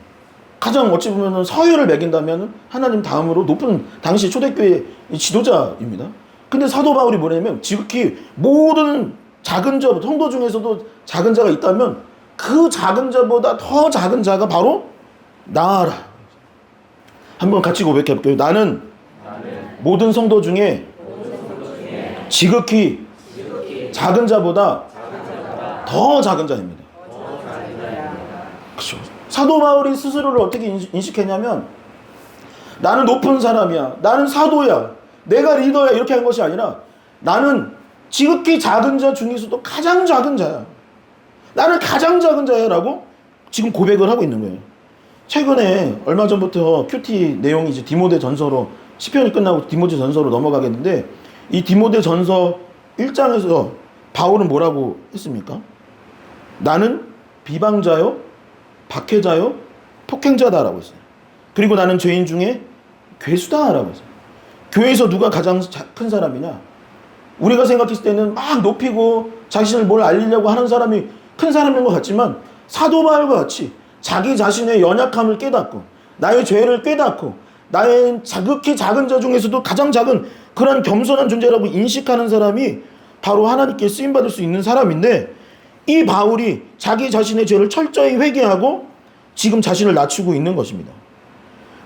가장 어찌 보면 서열을 매긴다면 하나님 다음으로 높은 당시 초대교회 지도자입니다. 근데 사도 바울이 뭐냐면 지극히 모든 작은 자, 성도 중에서도 작은 자가 있다면 그 작은 자보다 더 작은 자가 바로 나라. 한번 같이 고백해 볼게요. 나는 모든 성도 중에 지극히 작은 자보다 더 작은 자입니다. 그렇죠. 사도 바울이 스스로를 어떻게 인식했냐면 나는 높은 사람이야. 나는 사도야. 내가 리더야. 이렇게 한 것이 아니라 나는 지극히 작은 자 중에서도 가장 작은 자야. 나는 가장 작은 자야 라고 지금 고백을 하고 있는 거예요. 최근에 얼마 전부터 큐티 내용이 이제 디모데 전서로 시편이 끝나고 디모데 전서로 넘어가겠는데 이 디모데 전서 1장에서 바울은 뭐라고 했습니까? 나는 비방자요, 박해자요, 폭행자다라고 했어요. 그리고 나는 죄인 중에 괴수다라고 했어요. 교회에서 누가 가장 큰 사람이냐? 우리가 생각했을 때는 막 높이고 자신을 뭘 알리려고 하는 사람이 큰 사람인 것 같지만 사도 바울과 같이 자기 자신의 연약함을 깨닫고 나의 죄를 깨닫고 나의 자극히 작은 자 중에서도 가장 작은 그런 겸손한 존재라고 인식하는 사람이 바로 하나님께 쓰임받을 수 있는 사람인데 이 바울이 자기 자신의 죄를 철저히 회개하고 지금 자신을 낮추고 있는 것입니다.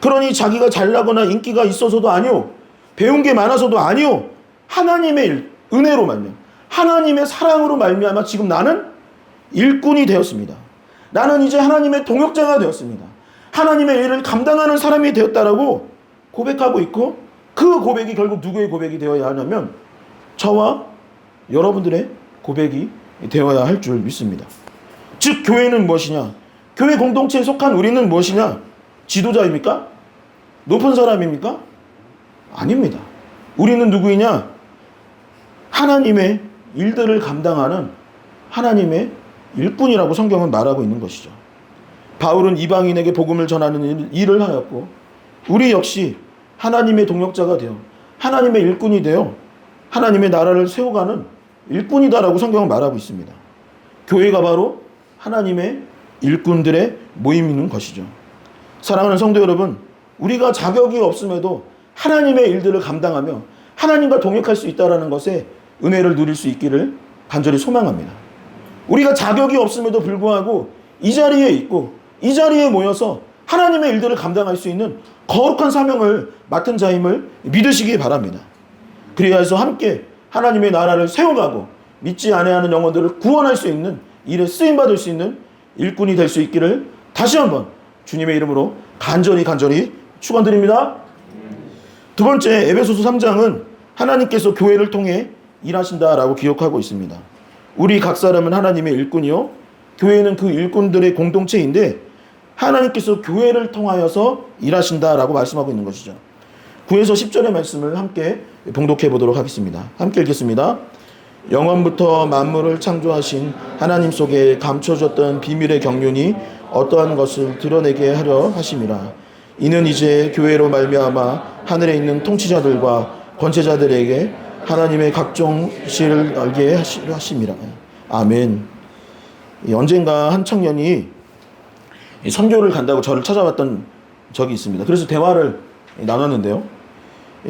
그러니 자기가 잘나거나 인기가 있어서도 아니요, 배운 게 많아서도 아니요, 하나님의 은혜로 말미암아 하나님의 사랑으로 말미암아 지금 나는 일꾼이 되었습니다. 나는 이제 하나님의 동역자가 되었습니다. 하나님의 일을 감당하는 사람이 되었다라고 고백하고 있고 그 고백이 결국 누구의 고백이 되어야 하냐면 저와 여러분들의 고백이 되어야 할 줄 믿습니다. 즉 교회는 무엇이냐? 교회 공동체에 속한 우리는 무엇이냐? 지도자입니까? 높은 사람입니까? 아닙니다. 우리는 누구이냐? 하나님의 일들을 감당하는 하나님의 일꾼이라고 성경은 말하고 있는 것이죠. 바울은 이방인에게 복음을 전하는 일을 하였고 우리 역시 하나님의 동역자가 되어 하나님의 일꾼이 되어 하나님의 나라를 세워가는 일꾼이다라고 성경은 말하고 있습니다. 교회가 바로 하나님의 일꾼들의 모임인 것이죠. 사랑하는 성도 여러분, 우리가 자격이 없음에도 하나님의 일들을 감당하며 하나님과 동역할 수 있다는 것에 은혜를 누릴 수 있기를 간절히 소망합니다. 우리가 자격이 없음에도 불구하고 이 자리에 있고 이 자리에 모여서 하나님의 일들을 감당할 수 있는 거룩한 사명을 맡은 자임을 믿으시기 바랍니다. 그래야 해서 함께 하나님의 나라를 세워가고 믿지 아니하는 영혼들을 구원할 수 있는 일에 쓰임받을 수 있는 일꾼이 될 수 있기를 다시 한번 주님의 이름으로 간절히 축원드립니다. 두 번째, 에베소서 3장은 하나님께서 교회를 통해 일하신다라고 기록하고 있습니다. 우리 각 사람은 하나님의 일꾼이요, 교회는 그 일꾼들의 공동체인데 하나님께서 교회를 통하여서 일하신다라고 말씀하고 있는 것이죠. 9에서 10절의 말씀을 함께 봉독해 보도록 하겠습니다. 함께 읽겠습니다. 영원부터 만물을 창조하신 하나님 속에 감춰졌던 비밀의 경륜이 어떠한 것을 드러내게 하려 하심이라. 이는 이제 교회로 말미암아 하늘에 있는 통치자들과 권세자들에게 하나님의 각종 실을 알게 하심이라. 아멘. 언젠가 한 청년이 선교를 간다고 저를 찾아왔던 적이 있습니다. 그래서 대화를 나눴는데요.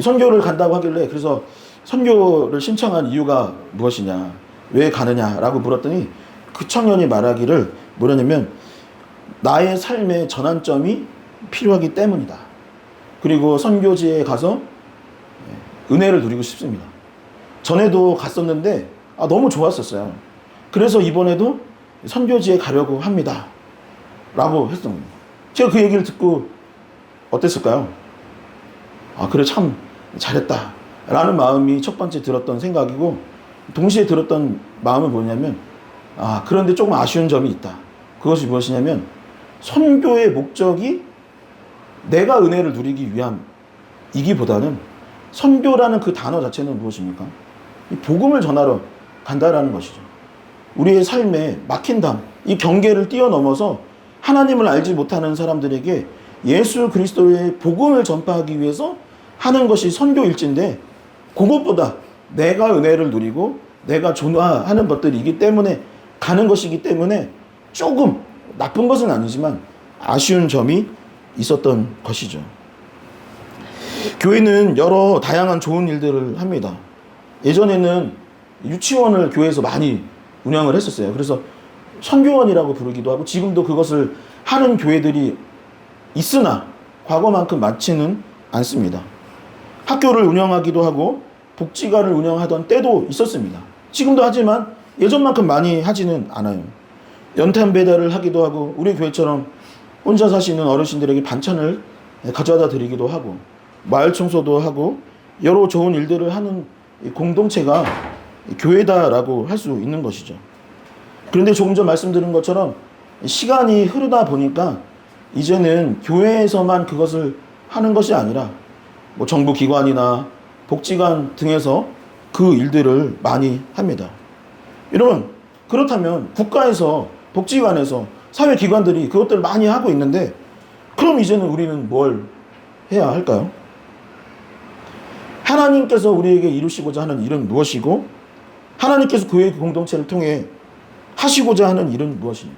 선교를 간다고 하길래, 그래서 선교를 신청한 이유가 무엇이냐, 왜 가느냐라고 물었더니 그 청년이 말하기를 뭐냐면, 나의 삶의 전환점이 필요하기 때문이다. 그리고 선교지에 가서 은혜를 누리고 싶습니다. 전에도 갔었는데 너무 좋았었어요. 그래서 이번에도 선교지에 가려고 합니다. 라고 했습니다. 제가 그 얘기를 듣고 어땠을까요? 그래, 참 잘했다 라는 마음이 첫 번째 들었던 생각이고, 동시에 들었던 마음은 뭐냐면, 그런데 조금 아쉬운 점이 있다. 그것이 무엇이냐면, 선교의 목적이 내가 은혜를 누리기 위함이기보다는 선교라는 그 단어 자체는 무엇입니까? 이 복음을 전하러 간다라는 것이죠. 우리의 삶에 막힌 담, 이 경계를 뛰어넘어서 하나님을 알지 못하는 사람들에게 예수 그리스도의 복음을 전파하기 위해서 하는 것이 선교일진데, 그것보다 내가 은혜를 누리고 내가 존화하는 것들이기 때문에 가는 것이기 때문에 조금 나쁜 것은 아니지만 아쉬운 점이 있었던 것이죠. 교회는 여러 다양한 좋은 일들을 합니다. 예전에는 유치원을 교회에서 많이 운영을 했었어요. 그래서 선교원이라고 부르기도 하고, 지금도 그것을 하는 교회들이 있으나 과거만큼 많지는 않습니다. 학교를 운영하기도 하고 복지관을 운영하던 때도 있었습니다. 지금도 하지만 예전만큼 많이 하지는 않아요. 연탄 배달을 하기도 하고, 우리 교회처럼 혼자 사시는 어르신들에게 반찬을 가져다 드리기도 하고, 마을 청소도 하고, 여러 좋은 일들을 하는 공동체가 교회다라고 할 수 있는 것이죠. 그런데 조금 전 말씀드린 것처럼 시간이 흐르다 보니까 이제는 교회에서만 그것을 하는 것이 아니라 정부 기관이나 복지관 등에서 그 일들을 많이 합니다. 여러분, 그렇다면 국가에서, 복지관에서, 사회기관들이 그것들을 많이 하고 있는데, 그럼 이제는 우리는 뭘 해야 할까요? 하나님께서 우리에게 이루시고자 하는 일은 무엇이고, 하나님께서 교회 공동체를 통해 하시고자 하는 일은 무엇이냐?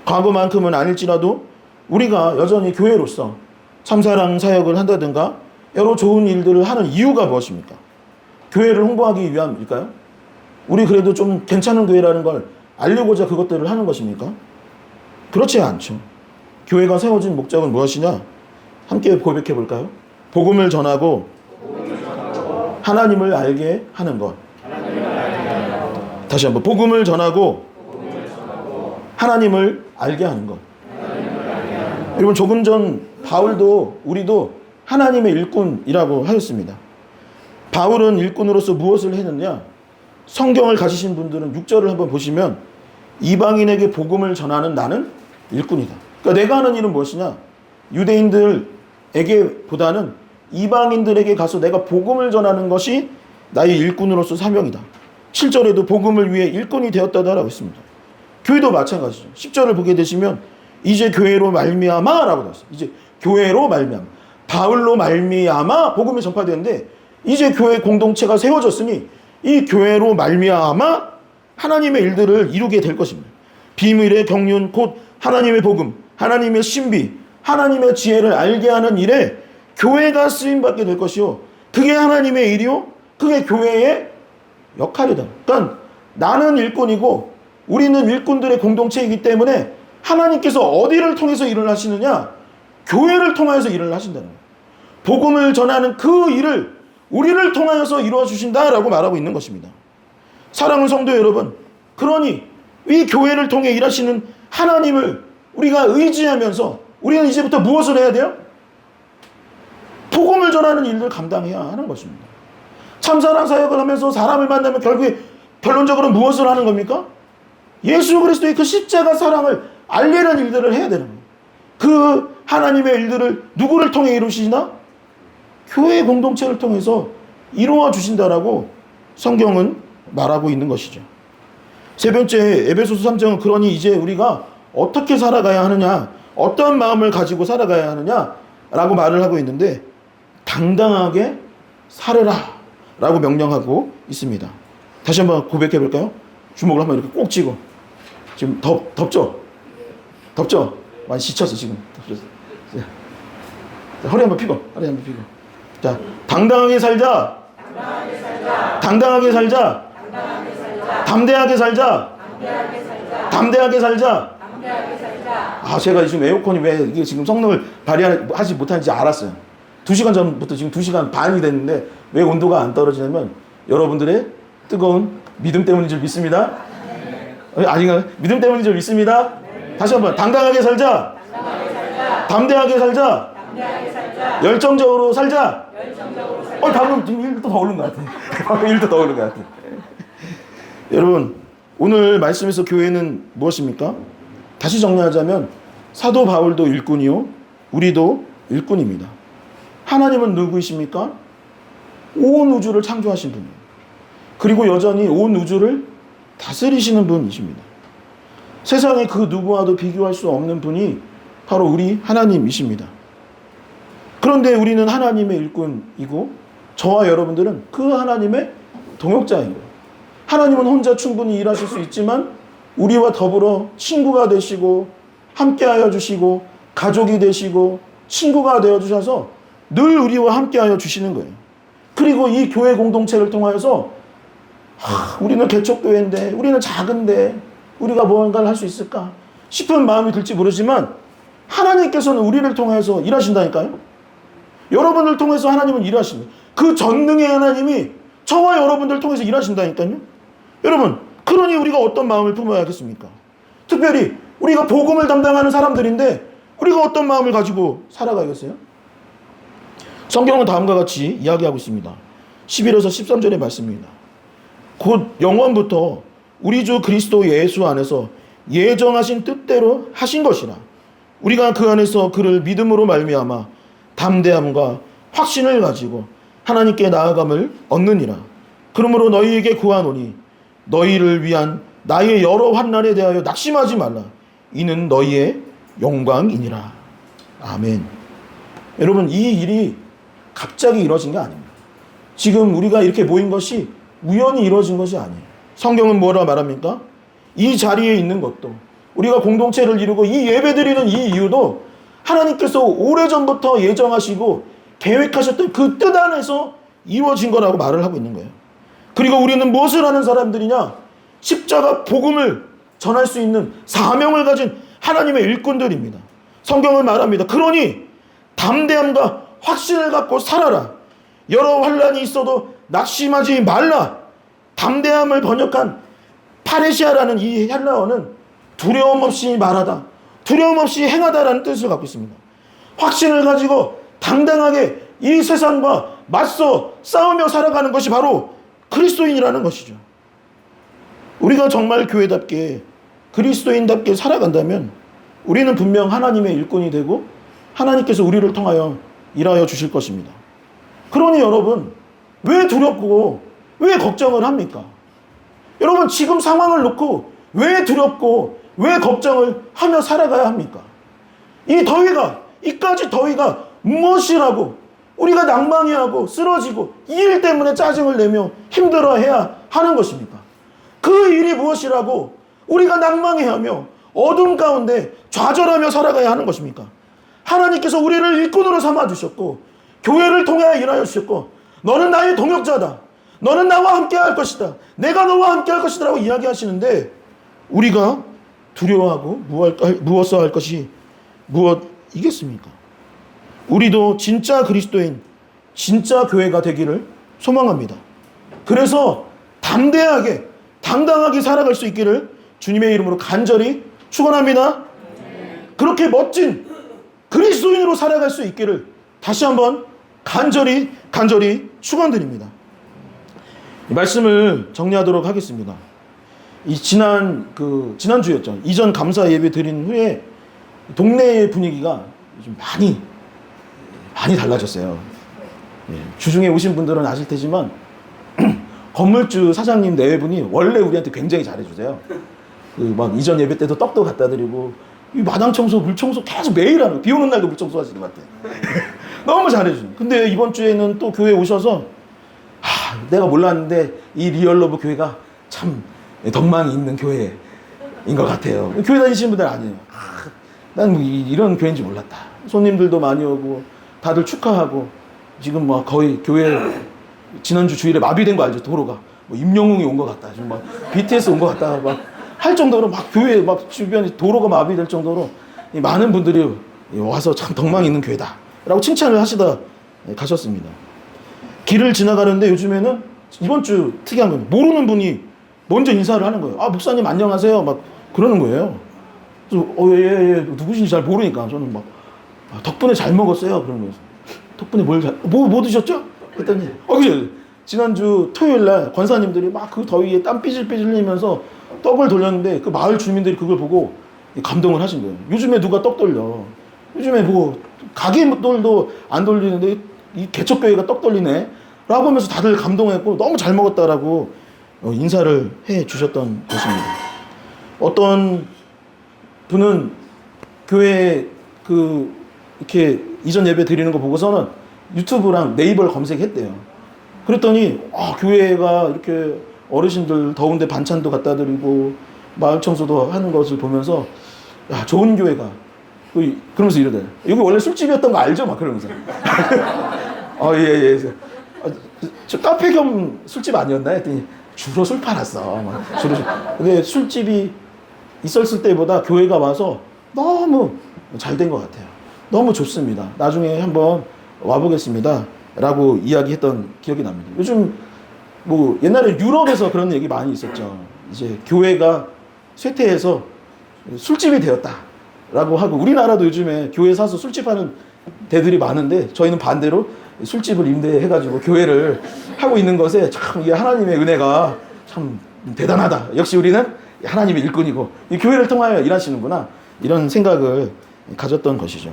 과거만큼은 아닐지라도 우리가 여전히 교회로서 참사랑 사역을 한다든가 여러 좋은 일들을 하는 이유가 무엇입니까? 교회를 홍보하기 위함일까요? 우리 그래도 좀 괜찮은 교회라는 걸 알리고자 그것들을 하는 것입니까? 그렇지 않죠. 교회가 세워진 목적은 무엇이냐? 함께 고백해 볼까요? 복음을 전하고 하나님을 알게 하는 것. 다시 한번, 복음을 전하고 하나님을 알게 하는 것. 여러분, 조금 전 바울도 우리도 하나님의 일꾼이라고 하였습니다. 바울은 일꾼으로서 무엇을 했느냐? 성경을 가지신 분들은 6절을 한번 보시면, 이방인에게 복음을 전하는 나는 일꾼이다. 그러니까 내가 하는 일은 무엇이냐? 유대인들에게 보다는 이방인들에게 가서 내가 복음을 전하는 것이 나의 일꾼으로서 사명이다. 7절에도 복음을 위해 일꾼이 되었다라고 했습니다. 교회도 마찬가지죠. 10절을 보게 되시면 이제 교회로 말미암아 라고 나왔어요. 이제 교회로 말미암아, 바울로 말미암아 복음이 전파되는데, 이제 교회 공동체가 세워졌으니 이 교회로 말미암아 하나님의 일들을 이루게 될 것입니다. 비밀의 경륜 곧 하나님의 복음, 하나님의 신비, 하나님의 지혜를 알게 하는 일에 교회가 쓰임받게 될 것이요, 그게 하나님의 일이요, 그게 교회의 역할이다. 그러니까 나는 일꾼이고 우리는 일꾼들의 공동체이기 때문에 하나님께서 어디를 통해서 일을 하시느냐? 교회를 통하여서 일을 하신다는 거예요. 복음을 전하는 그 일을 우리를 통하여서 이루어 주신다라고 말하고 있는 것입니다. 사랑하는 성도 여러분, 그러니 이 교회를 통해 일하시는 하나님을 우리가 의지하면서 우리는 이제부터 무엇을 해야 돼요? 복음을 전하는 일을 감당해야 하는 것입니다. 참사랑 사역을 하면서 사람을 만나면 결국에 결론적으로 무엇을 하는 겁니까? 예수 그리스도의 그 십자가 사랑을 알리는 일들을 해야 되는 거예요. 그 하나님의 일들을 누구를 통해 이루시나? 교회 공동체를 통해서 이루어 주신다라고 성경은 말하고 있는 것이죠. 세 번째, 에베소서 3장은 그러니 이제 우리가 어떻게 살아가야 하느냐, 어떤 마음을 가지고 살아가야 하느냐라고 말을 하고 있는데, 당당하게 살으라 라고 명령하고 있습니다. 다시 한번 고백해 볼까요? 주먹을 한번 이렇게 꼭 쥐고. 지금 덥죠? 덥죠? 많이 지쳤어 지금. 자, 허리 한번 펴고. 자, 당당하게 살자. 당당하게 살자. 담대하게 살자. 담대하게 살자. 아, 제가 지금 에어컨이 왜 이게 지금 성능을 발휘하지 못하는지 알았어요. 2시간 전부터 지금 2시간 반이 됐는데 왜 온도가 안 떨어지냐면 여러분들의 뜨거운 믿음 때문인 줄 믿습니다. 아닌가요? 믿음 때문인 줄 믿습니다. 다시 한번 당당하게 살자. 담대하게 살자. 열정적으로 살자. 방금 1도 더 오른 것 같아. 방금 1도 더 오른 것 같아. 여러분, 오늘 말씀에서 교회는 무엇입니까? 다시 정리하자면 사도 바울도 일꾼이요, 우리도 일꾼입니다. 하나님은 누구이십니까? 온 우주를 창조하신 분이에요. 그리고 여전히 온 우주를 다스리시는 분이십니다. 세상에 그 누구와도 비교할 수 없는 분이 바로 우리 하나님이십니다. 그런데 우리는 하나님의 일꾼이고 저와 여러분들은 그 하나님의 동역자예요. 하나님은 혼자 충분히 일하실 수 있지만 우리와 더불어 친구가 되시고 함께하여 주시고 가족이 되시고 친구가 되어주셔서 늘 우리와 함께하여 주시는 거예요. 그리고 이 교회 공동체를 통하여서 우리는 개척교회인데, 우리는 작은데 우리가 무언가를 할 수 있을까 싶은 마음이 들지 모르지만 하나님께서는 우리를 통해서 일하신다니까요. 여러분을 통해서 하나님은 일하십니다. 그 전능의 하나님이 저와 여러분들 통해서 일하신다니까요. 여러분, 그러니 우리가 어떤 마음을 품어야겠습니까? 특별히 우리가 복음을 담당하는 사람들인데 우리가 어떤 마음을 가지고 살아가겠어요? 성경은 다음과 같이 이야기하고 있습니다. 11에서 13절의 말씀입니다. 곧 영원부터 우리 주 그리스도 예수 안에서 예정하신 뜻대로 하신 것이라 우리가 그 안에서 그를 믿음으로 말미암아 담대함과 확신을 가지고 하나님께 나아감을 얻느니라. 그러므로 너희에게 구하노니 너희를 위한 나의 여러 환난에 대하여 낙심하지 말라. 이는 너희의 영광이니라. 아멘. 여러분, 이 일이 갑자기 이루어진 게 아닙니다. 지금 우리가 이렇게 모인 것이 우연히 이루어진 것이 아니에요. 성경은 뭐라 말합니까? 이 자리에 있는 것도, 우리가 공동체를 이루고 이 예배드리는 이 이유도 하나님께서 오래전부터 예정하시고 계획하셨던 그 뜻 안에서 이루어진 거라고 말을 하고 있는 거예요. 그리고 우리는 무엇을 하는 사람들이냐? 십자가 복음을 전할 수 있는 사명을 가진 하나님의 일꾼들입니다. 성경은 말합니다. 그러니 담대함과 확신을 갖고 살아라. 여러 환난이 있어도 낙심하지 말라. 담대함을 번역한 파레시아라는 이 헬라어는 두려움 없이 말하다, 두려움 없이 행하다라는 뜻을 갖고 있습니다. 확신을 가지고 당당하게 이 세상과 맞서 싸우며 살아가는 것이 바로 그리스도인이라는 것이죠. 우리가 정말 교회답게 그리스도인답게 살아간다면 우리는 분명 하나님의 일꾼이 되고 하나님께서 우리를 통하여 일하여 주실 것입니다. 그러니 여러분, 왜 두렵고 왜 걱정을 합니까? 여러분, 지금 상황을 놓고 왜 두렵고 왜 걱정을 하며 살아가야 합니까? 이까지 더위가 무엇이라고 우리가 낭망해하고 쓰러지고 이 일 때문에 짜증을 내며 힘들어해야 하는 것입니까? 그 일이 무엇이라고 우리가 낭망해하며 어둠 가운데 좌절하며 살아가야 하는 것입니까? 하나님께서 우리를 일꾼으로 삼아주셨고 교회를 통해 일하여 주셨고 너는 나의 동역자다, 너는 나와 함께 할 것이다, 내가 너와 함께 할 것이다 라고 이야기하시는데 우리가 두려워하고 무엇을 할 것이 무엇이겠습니까? 우리도 진짜 그리스도인, 진짜 교회가 되기를 소망합니다. 그래서 담대하게 당당하게 살아갈 수 있기를 주님의 이름으로 간절히 축원합니다. 그렇게 멋진 그리스도인으로 살아갈 수 있기를 다시 한번 간절히 축원드립니다. 이 말씀을 정리하도록 하겠습니다. 이 지난주였죠. 이전 감사 예배 드린 후에 동네의 분위기가 좀 많이 달라졌어요. 예, 주중에 오신 분들은 아실 테지만 건물주 사장님 내외분이 원래 우리한테 굉장히 잘해주세요. 막 이전 예배 때도 떡도 갖다 드리고 이 마당 청소, 물 청소 계속 매일 하는, 비 오는 날도 물 청소 하시는 것 같아요. 너무 잘해주세요. 근데 이번 주에는 또 교회 오셔서 내가 몰랐는데 이 리얼러브 교회가 참 덕망이 있는 교회인 것 같아요. 교회 다니시는 분들 아니에요. 난 이런 교회인지 몰랐다. 손님들도 많이 오고 다들 축하하고 지금 막 거의 교회 지난주 주일에 마비된 거 알죠? 도로가 뭐 임영웅이 온 것 같다. 지금 막 BTS 온 것 같다. 막 할 정도로 막 교회 막 주변에 도로가 마비될 정도로 많은 분들이 와서 참 덕망이 있는 교회다라고 칭찬을 하시다 가셨습니다. 길을 지나가는데 요즘에는 이번 주 특이한 건 모르는 분이 먼저 인사를 하는 거예요. 목사님 안녕하세요. 막 그러는 거예요. 그래서 예, 누구신지 잘 모르니까 저는 막 덕분에 잘 먹었어요. 그런 거예요. 덕분에 뭐 드셨죠? 했더니 그죠? 지난주 토요일 날 권사님들이 막 그 더위에 땀 삐질삐질 흘리면서 떡을 돌렸는데 그 마을 주민들이 그걸 보고 감동을 하신 거예요. 요즘에 누가 떡 돌려? 요즘에 뭐 가게들도 안 돌리는데 이 개척교회가 떡 돌리네? 라고 하면서 다들 감동했고 너무 잘 먹었다라고 인사를 해 주셨던 것입니다. 어떤 분은 교회 이렇게 이전 예배 드리는 거 보고서는 유튜브랑 네이버를 검색했대요. 그랬더니 교회가 이렇게 어르신들 더운데 반찬도 갖다 드리고 마을 청소도 하는 것을 보면서 좋은 교회가 그러면서 이러대. 여기 원래 술집이었던 거 알죠? 막 그러면서. 예. 저 카페 겸 술집 아니었나 했더니 주로 술 팔았어. 근데 술집이 있었을 때보다 교회가 와서 너무 잘 된 것 같아요. 너무 좋습니다. 나중에 한번 와보겠습니다. 라고 이야기했던 기억이 납니다. 요즘 뭐 옛날에 유럽에서 그런 얘기 많이 있었죠. 이제 교회가 쇠퇴해서 술집이 되었다. 라고 하고 우리나라도 요즘에 교회 사서 술집 하는 데들이 많은데 저희는 반대로 술집을 임대해가지고 교회를 하고 있는 것에 참 이게 하나님의 은혜가 참 대단하다. 역시 우리는 하나님의 일꾼이고 이 교회를 통하여 일하시는구나. 이런 생각을 가졌던 것이죠.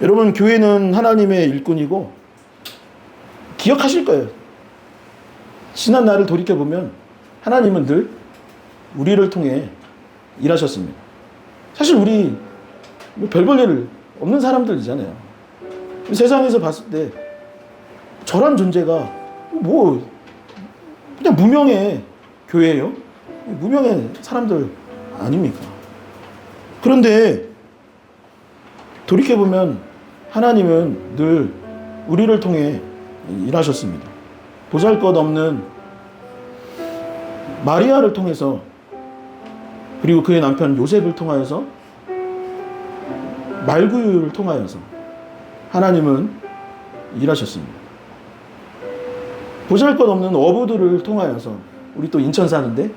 여러분, 교회는 하나님의 일꾼이고 기억하실 거예요. 지난 날을 돌이켜보면 하나님은 늘 우리를 통해 일하셨습니다. 사실 우리 별 볼 일 없는 사람들이잖아요. 세상에서 봤을 때 저런 존재가 뭐 그냥 무명의 교회예요. 무명의 사람들 아닙니까? 그런데 돌이켜보면 하나님은 늘 우리를 통해 일하셨습니다. 보잘것없는 마리아를 통해서 그리고 그의 남편 요셉을 통하여서 말구유를 통하여서 하나님은 일하셨습니다. 보잘것없는 어부들을 통하여서 우리 또 인천 사는데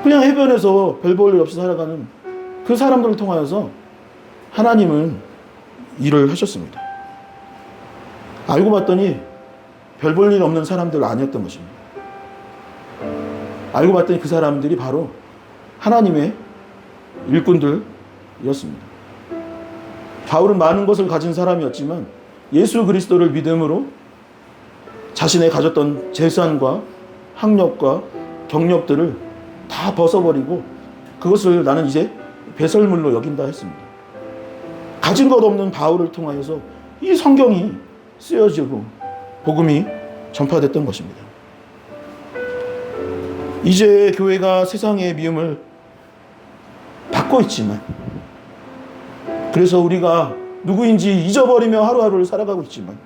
그냥 해변에서 별 볼 일 없이 살아가는 그 사람들을 통하여서 하나님은 일을 하셨습니다. 알고 봤더니 별 볼 일 없는 사람들 아니었던 것입니다. 알고 봤더니 그 사람들이 바로 하나님의 일꾼들이었습니다. 바울은 많은 것을 가진 사람이었지만 예수 그리스도를 믿음으로 자신의 가졌던 재산과 학력과 경력들을 다 벗어버리고 그것을 나는 이제 배설물로 여긴다 했습니다. 가진 것 없는 바울을 통하여서 이 성경이 쓰여지고 복음이 전파됐던 것입니다. 이제 교회가 세상의 미움을 받고 있지만 그래서 우리가 누구인지 잊어버리며 하루하루를 살아가고 있지만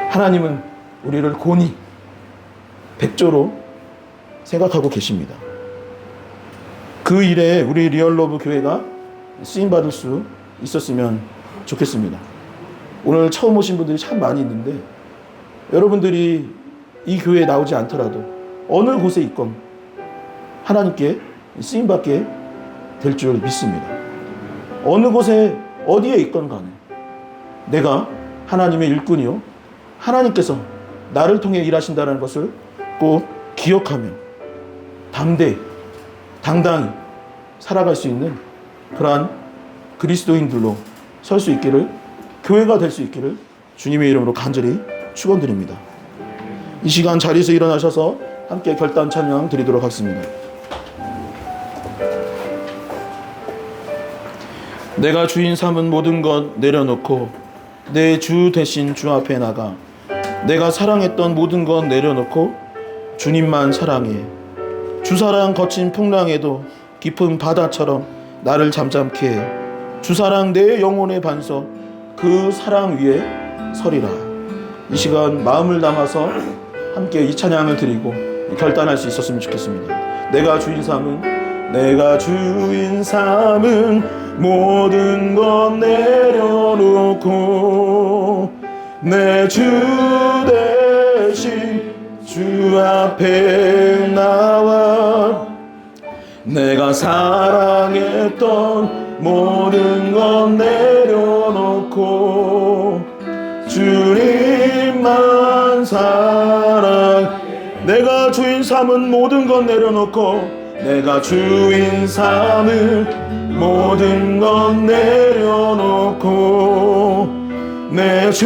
하나님은 우리를 곤히 백조로 생각하고 계십니다. 그 일에 우리 리얼러브 교회가 쓰임받을 수 있었으면 좋겠습니다. 오늘 처음 오신 분들이 참 많이 있는데 여러분들이 이 교회에 나오지 않더라도 어느 곳에 있건 하나님께 쓰임받게 될 줄 믿습니다. 어느 곳에 어디에 있건 간에 내가 하나님의 일꾼이요, 하나님께서 나를 통해 일하신다는 것을 꼭 기억하며 당당히 살아갈 수 있는 그러한 그리스도인들로 설 수 있기를, 교회가 될 수 있기를 주님의 이름으로 간절히 축원드립니다. 이 시간 자리에서 일어나셔서 함께 결단 찬양 드리도록 하겠습니다. 내가 주인 삼은 모든 것 내려놓고 내 주 대신 주 앞에 나가 내가 사랑했던 모든 것 내려놓고 주님만 사랑해. 주 사랑 거친 풍랑에도 깊은 바다처럼 나를 잠잠케 해. 주 사랑 내 영혼의 반석 그 사랑 위에 서리라. 이 시간 마음을 담아서 함께 이 찬양을 드리고 결단할 수 있었으면 좋겠습니다. 내가 주인 삼은 모든 것 내려놓고 내 주 대신 주 앞에 나와 내가 사랑했던 모든 것 내려놓고 주님만 사랑. 내가 주인 삼은 모든 것 내려놓고 내가 주인 삼은 모든 것 내려놓고 내 주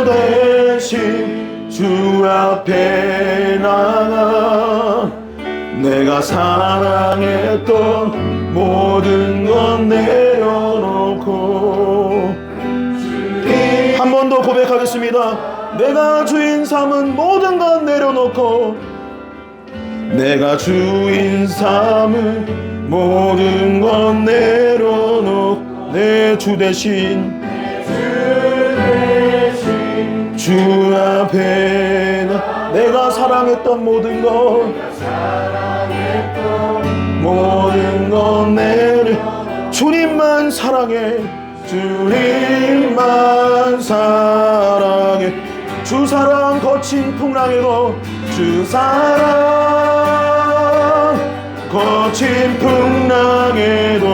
대신 주 앞에 나가 내가 사랑했던 모든 것 내려놓고. 한 번 더 고백하겠습니다. 내가 주인 삼은 모든 것 내려놓고 내가 주인 삼은 모든 것 내려놓고 내 주 대신 주 앞에 내가 사랑했던 모든 것 내려 주님만 사랑해. 주님만 사랑해. 주 사랑 거친 풍랑에도 주 사랑 거친 풍랑에도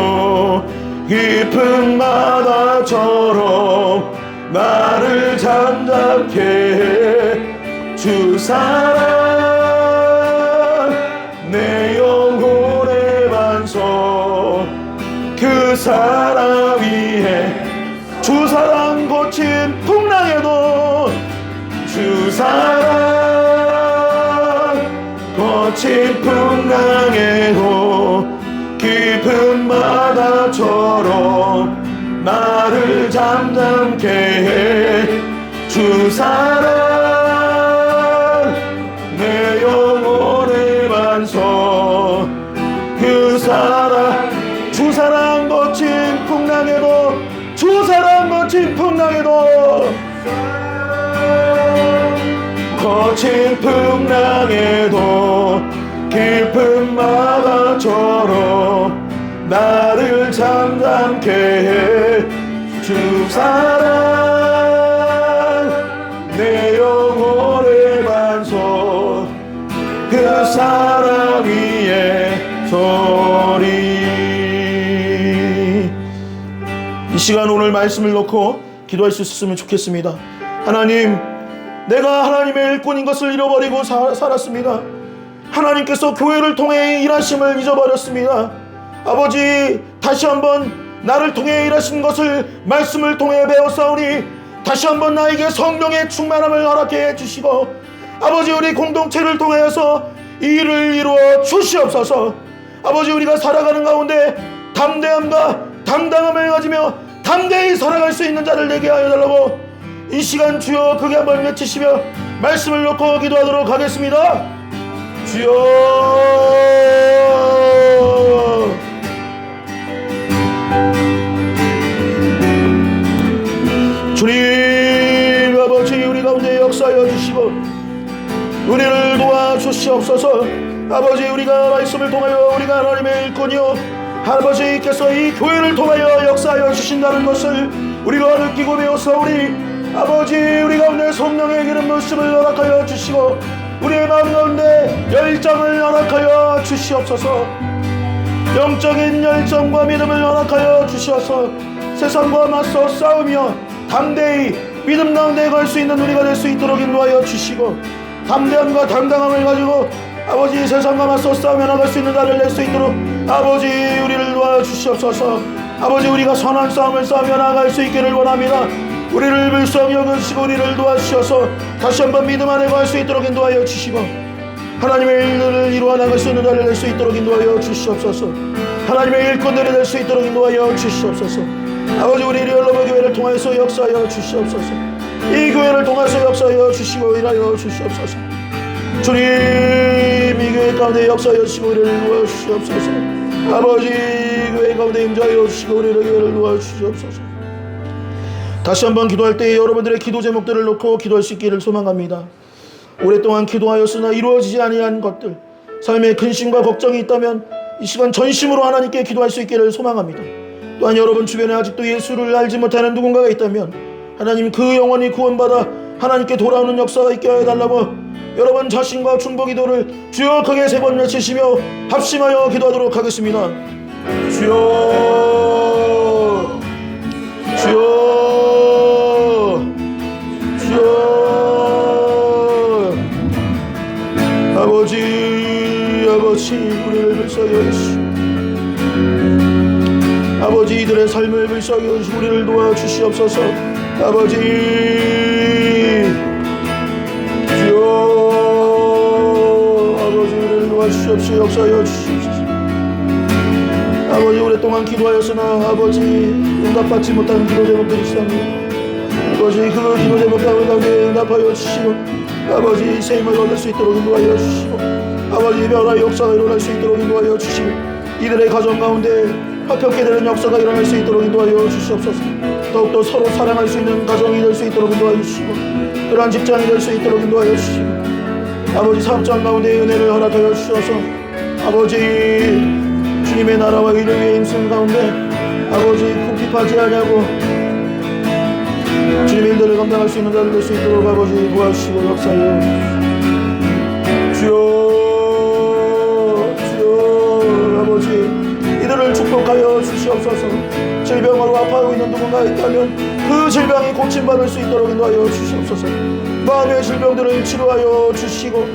깊은 바다처럼 나를 잠잠케 해. 주 사랑 내 영혼의 반석 그 사랑 위에 주 사랑 거친 풍랑에도 주 사랑 거친 풍랑에도 깊은 바다처럼 나를 잠잠케 해. 주 사랑 내 영혼의 반석 그 사랑 주 사랑 거친 풍랑에도 주 사랑 거친 풍랑에도 거친 풍랑에도 깊은 바다처럼 나를 잠잠케 해. 주 사랑 내 영혼의 반석 그 사랑 위에 서리. 이 시간 오늘 말씀을 놓고 기도할 수 있었으면 좋겠습니다. 하나님, 내가 하나님의 일꾼인 것을 잃어버리고 살았습니다. 하나님께서 교회를 통해 일하심을 잊어버렸습니다. 아버지, 다시 한번 나를 통해 일하신 것을 말씀을 통해 배웠사오니 다시 한번 나에게 성령의 충만함을 허락해 주시고 아버지, 우리 공동체를 통하여서 이 일을 이루어 주시옵소서. 아버지, 우리가 살아가는 가운데 담대함과 당당함을 가지며 담대히 살아갈 수 있는 자를 되게 하여 달라고 이 시간 주여 크게 한번 외치시며 말씀을 놓고 기도하도록 하겠습니다. 주여, 주님 아버지, 우리 가운데 역사하여 주시고 은혜를 도와주시옵소서. 아버지, 우리가 말씀을 통하여 우리가 하나님의 일꾼이요 아버지께서 이 교회를 통하여 역사하여 주신다는 것을 우리가 느끼고 배웠사오니 아버지, 우리 가운데 성령의 기름 부으심을 허락하여 주시고 우리의 마음 가운데 열정을 허락하여 주시옵소서. 영적인 열정과 믿음을 허락하여 주시어서 세상과 맞서 싸우며 담대히 믿음 가운데 갈 수 있는 우리가 될 수 있도록 인도하여 주시고, 담대함과 당당함을 가지고 아버지 세상과 맞서 싸우며 나갈 수 있는 자를 낼 수 있도록 아버지 우리를 도와주시옵소서. 아버지 우리가 선한 싸움을 싸우며 나갈 수 있기를 원합니다. 우리를 불쌍히 여기시고 우리를 도와주셔서 다시 한번 믿음 안에 갈 수 있도록 인도하여 주시고, 하나님의 일들을 이루어 나갈 수 있는 자를 낼 수 있도록 인도하여 주시옵소서. 하나님의 일꾼들이 될 수 있도록 인도하여 주시옵소서. 아버지 우리 리얼러브 교회를 통해서 역사하여 주시옵소서. 이 교회를 통해서 역사하여 주시고 일하여 주시옵소서. 주님 이 교회 가운데 역사하여 주시고 우리를 도와주시옵소서. 아버지 교회 가운데 임자하여 주시고 우리의 교회를 도와주시옵소서. 다시 한번 기도할 때 여러분들의 기도 제목들을 놓고 기도할 수 있기를 소망합니다. 오랫동안 기도하였으나 이루어지지 아니한 것들, 삶에 근심과 걱정이 있다면 이 시간 전심으로 하나님께 기도할 수 있기를 소망합니다. 또한 여러분 주변에 아직도 예수를 알지 못하는 누군가가 있다면 하나님 그 영혼이 구원받아 하나님께 돌아오는 역사가 있게 해달라고 여러분 자신과 중보 기도를 주여 크게 3번 외치시며 합심하여 기도하도록 하겠습니다. 주여, 주여, 주여. 아버지 우리를 불쌍히 여기시오. 아버지 이들의 삶을 불쌍히 여기시고 우리를 도와주시옵소서. 아버지 주여, 아버지 우리를 도와주시옵소서. 역사하여 주시옵소서. 아버지 오랫동안 기도하였으나 아버지 응답받지 못한 기도 제목들이 있습니다. 아버지 그 기도 제목 가운데 응답하여 주시고 아버지 새 힘을 얻을 수 있도록 인도하여 주시고 아버지 변화의 역사가 일어날 수 있도록 인도하여 주시고 이들의 가정 가운데 화평케 되는 역사가 일어날 수 있도록 인도하여 주시옵소서. 더욱더 서로 사랑할 수 있는 가정이 될 수 있도록 인도하여 주시고 그러한 직장이 될 수 있도록 인도하여 주시고 아버지 사업장 가운데 은혜를 허락하여 주셔서 아버지 주님의 나라와 의를 위해 힘쓰는 가운데 아버지 궁핍하지 아니하고 주님의 일들을 감당할 수 있는 자를 될 수 있도록 아버지 도와주시고 역사하여 주여, 주여. 아버지 이들을 축복하여 주시옵소서. 질병으로 아파하고 있는 누군가 있다면 그 질병이 고침받을 수 있도록 인도하여 주시옵소서. 마음의 질병들을 치료하여 주시고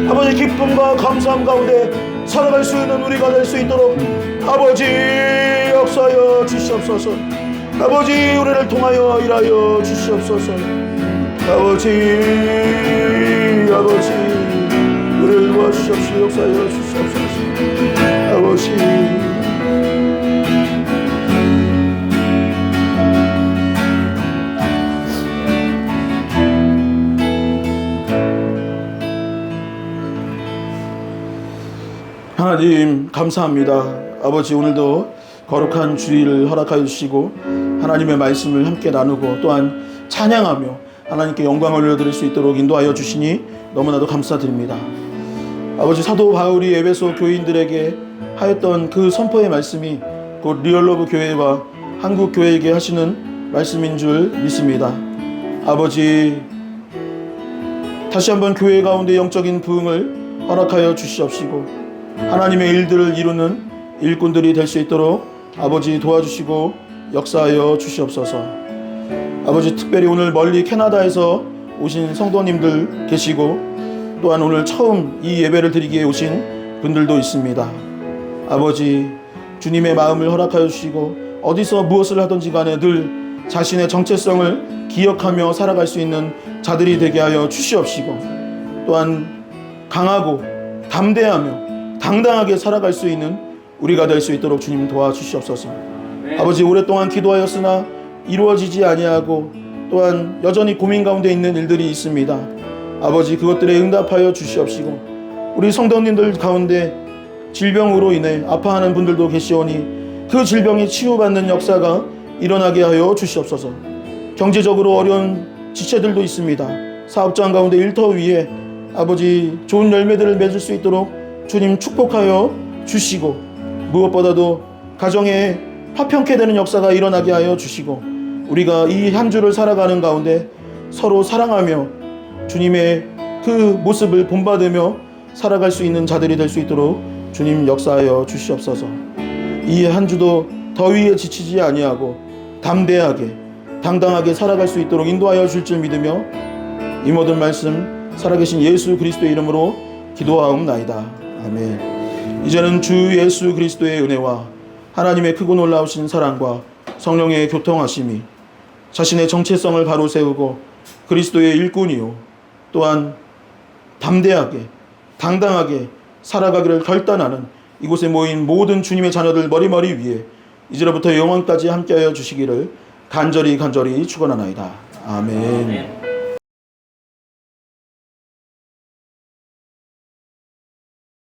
아버지 기쁨과 감사함 가운데 살아갈 수 있는 우리가 될 수 있도록 아버지 역사하여 주시옵소서. 아버지 우리를 통하여 일하여 주시옵소서. 아버지 우리를 도와주시옵소서. 역사하여 주시옵소서. 아버지 하나님 감사합니다. 아버지 오늘도 거룩한 주일을 허락하여 주시고 하나님의 말씀을 함께 나누고 또한 찬양하며 하나님께 영광을 올려드릴 수 있도록 인도하여 주시니 너무나도 감사드립니다. 아버지 사도 바울이 에베소 교인들에게 하였던 그 선포의 말씀이 곧 리얼러브 교회와 한국 교회에게 하시는 말씀인 줄 믿습니다. 아버지 다시 한번 교회 가운데 영적인 부흥을 허락하여 주시옵시고 하나님의 일들을 이루는 일꾼들이 될 수 있도록 아버지 도와주시고 역사하여 주시옵소서. 아버지 특별히 오늘 멀리 캐나다에서 오신 성도님들 계시고 또한 오늘 처음 이 예배를 드리기에 오신 분들도 있습니다. 아버지 주님의 마음을 허락하여 주시고 어디서 무엇을 하든지 간에 늘 자신의 정체성을 기억하며 살아갈 수 있는 자들이 되게 하여 주시옵시고 또한 강하고 담대하며 당당하게 살아갈 수 있는 우리가 될 수 있도록 주님 도와주시옵소서. 아버지 오랫동안 기도하였으나 이루어지지 아니하고 또한 여전히 고민 가운데 있는 일들이 있습니다. 아버지 그것들에 응답하여 주시옵시고 우리 성도님들 가운데 질병으로 인해 아파하는 분들도 계시오니 그 질병이 치유받는 역사가 일어나게 하여 주시옵소서. 경제적으로 어려운 지체들도 있습니다. 사업장 가운데 일터 위에 아버지 좋은 열매들을 맺을 수 있도록 주님 축복하여 주시고 무엇보다도 가정에 화평케 되는 역사가 일어나게 하여 주시고 우리가 이 한 주를 살아가는 가운데 서로 사랑하며 주님의 그 모습을 본받으며 살아갈 수 있는 자들이 될 수 있도록 주님 역사하여 주시옵소서. 이 한 주도 더위에 지치지 아니하고 담대하게 당당하게 살아갈 수 있도록 인도하여 줄 줄 믿으며 이 모든 말씀 살아계신 예수 그리스도의 이름으로 기도하옵나이다. 아멘. 이제는 주 예수 그리스도의 은혜와 하나님의 크고 놀라우신 사랑과 성령의 교통하심이 자신의 정체성을 바로 세우고 그리스도의 일꾼이요 또한 담대하게 당당하게 살아가기를 결단하는 이곳에 모인 모든 주님의 자녀들 머리머리 위에 이제로부터 영원까지 함께하여 주시기를 간절히 축원하나이다. 아멘.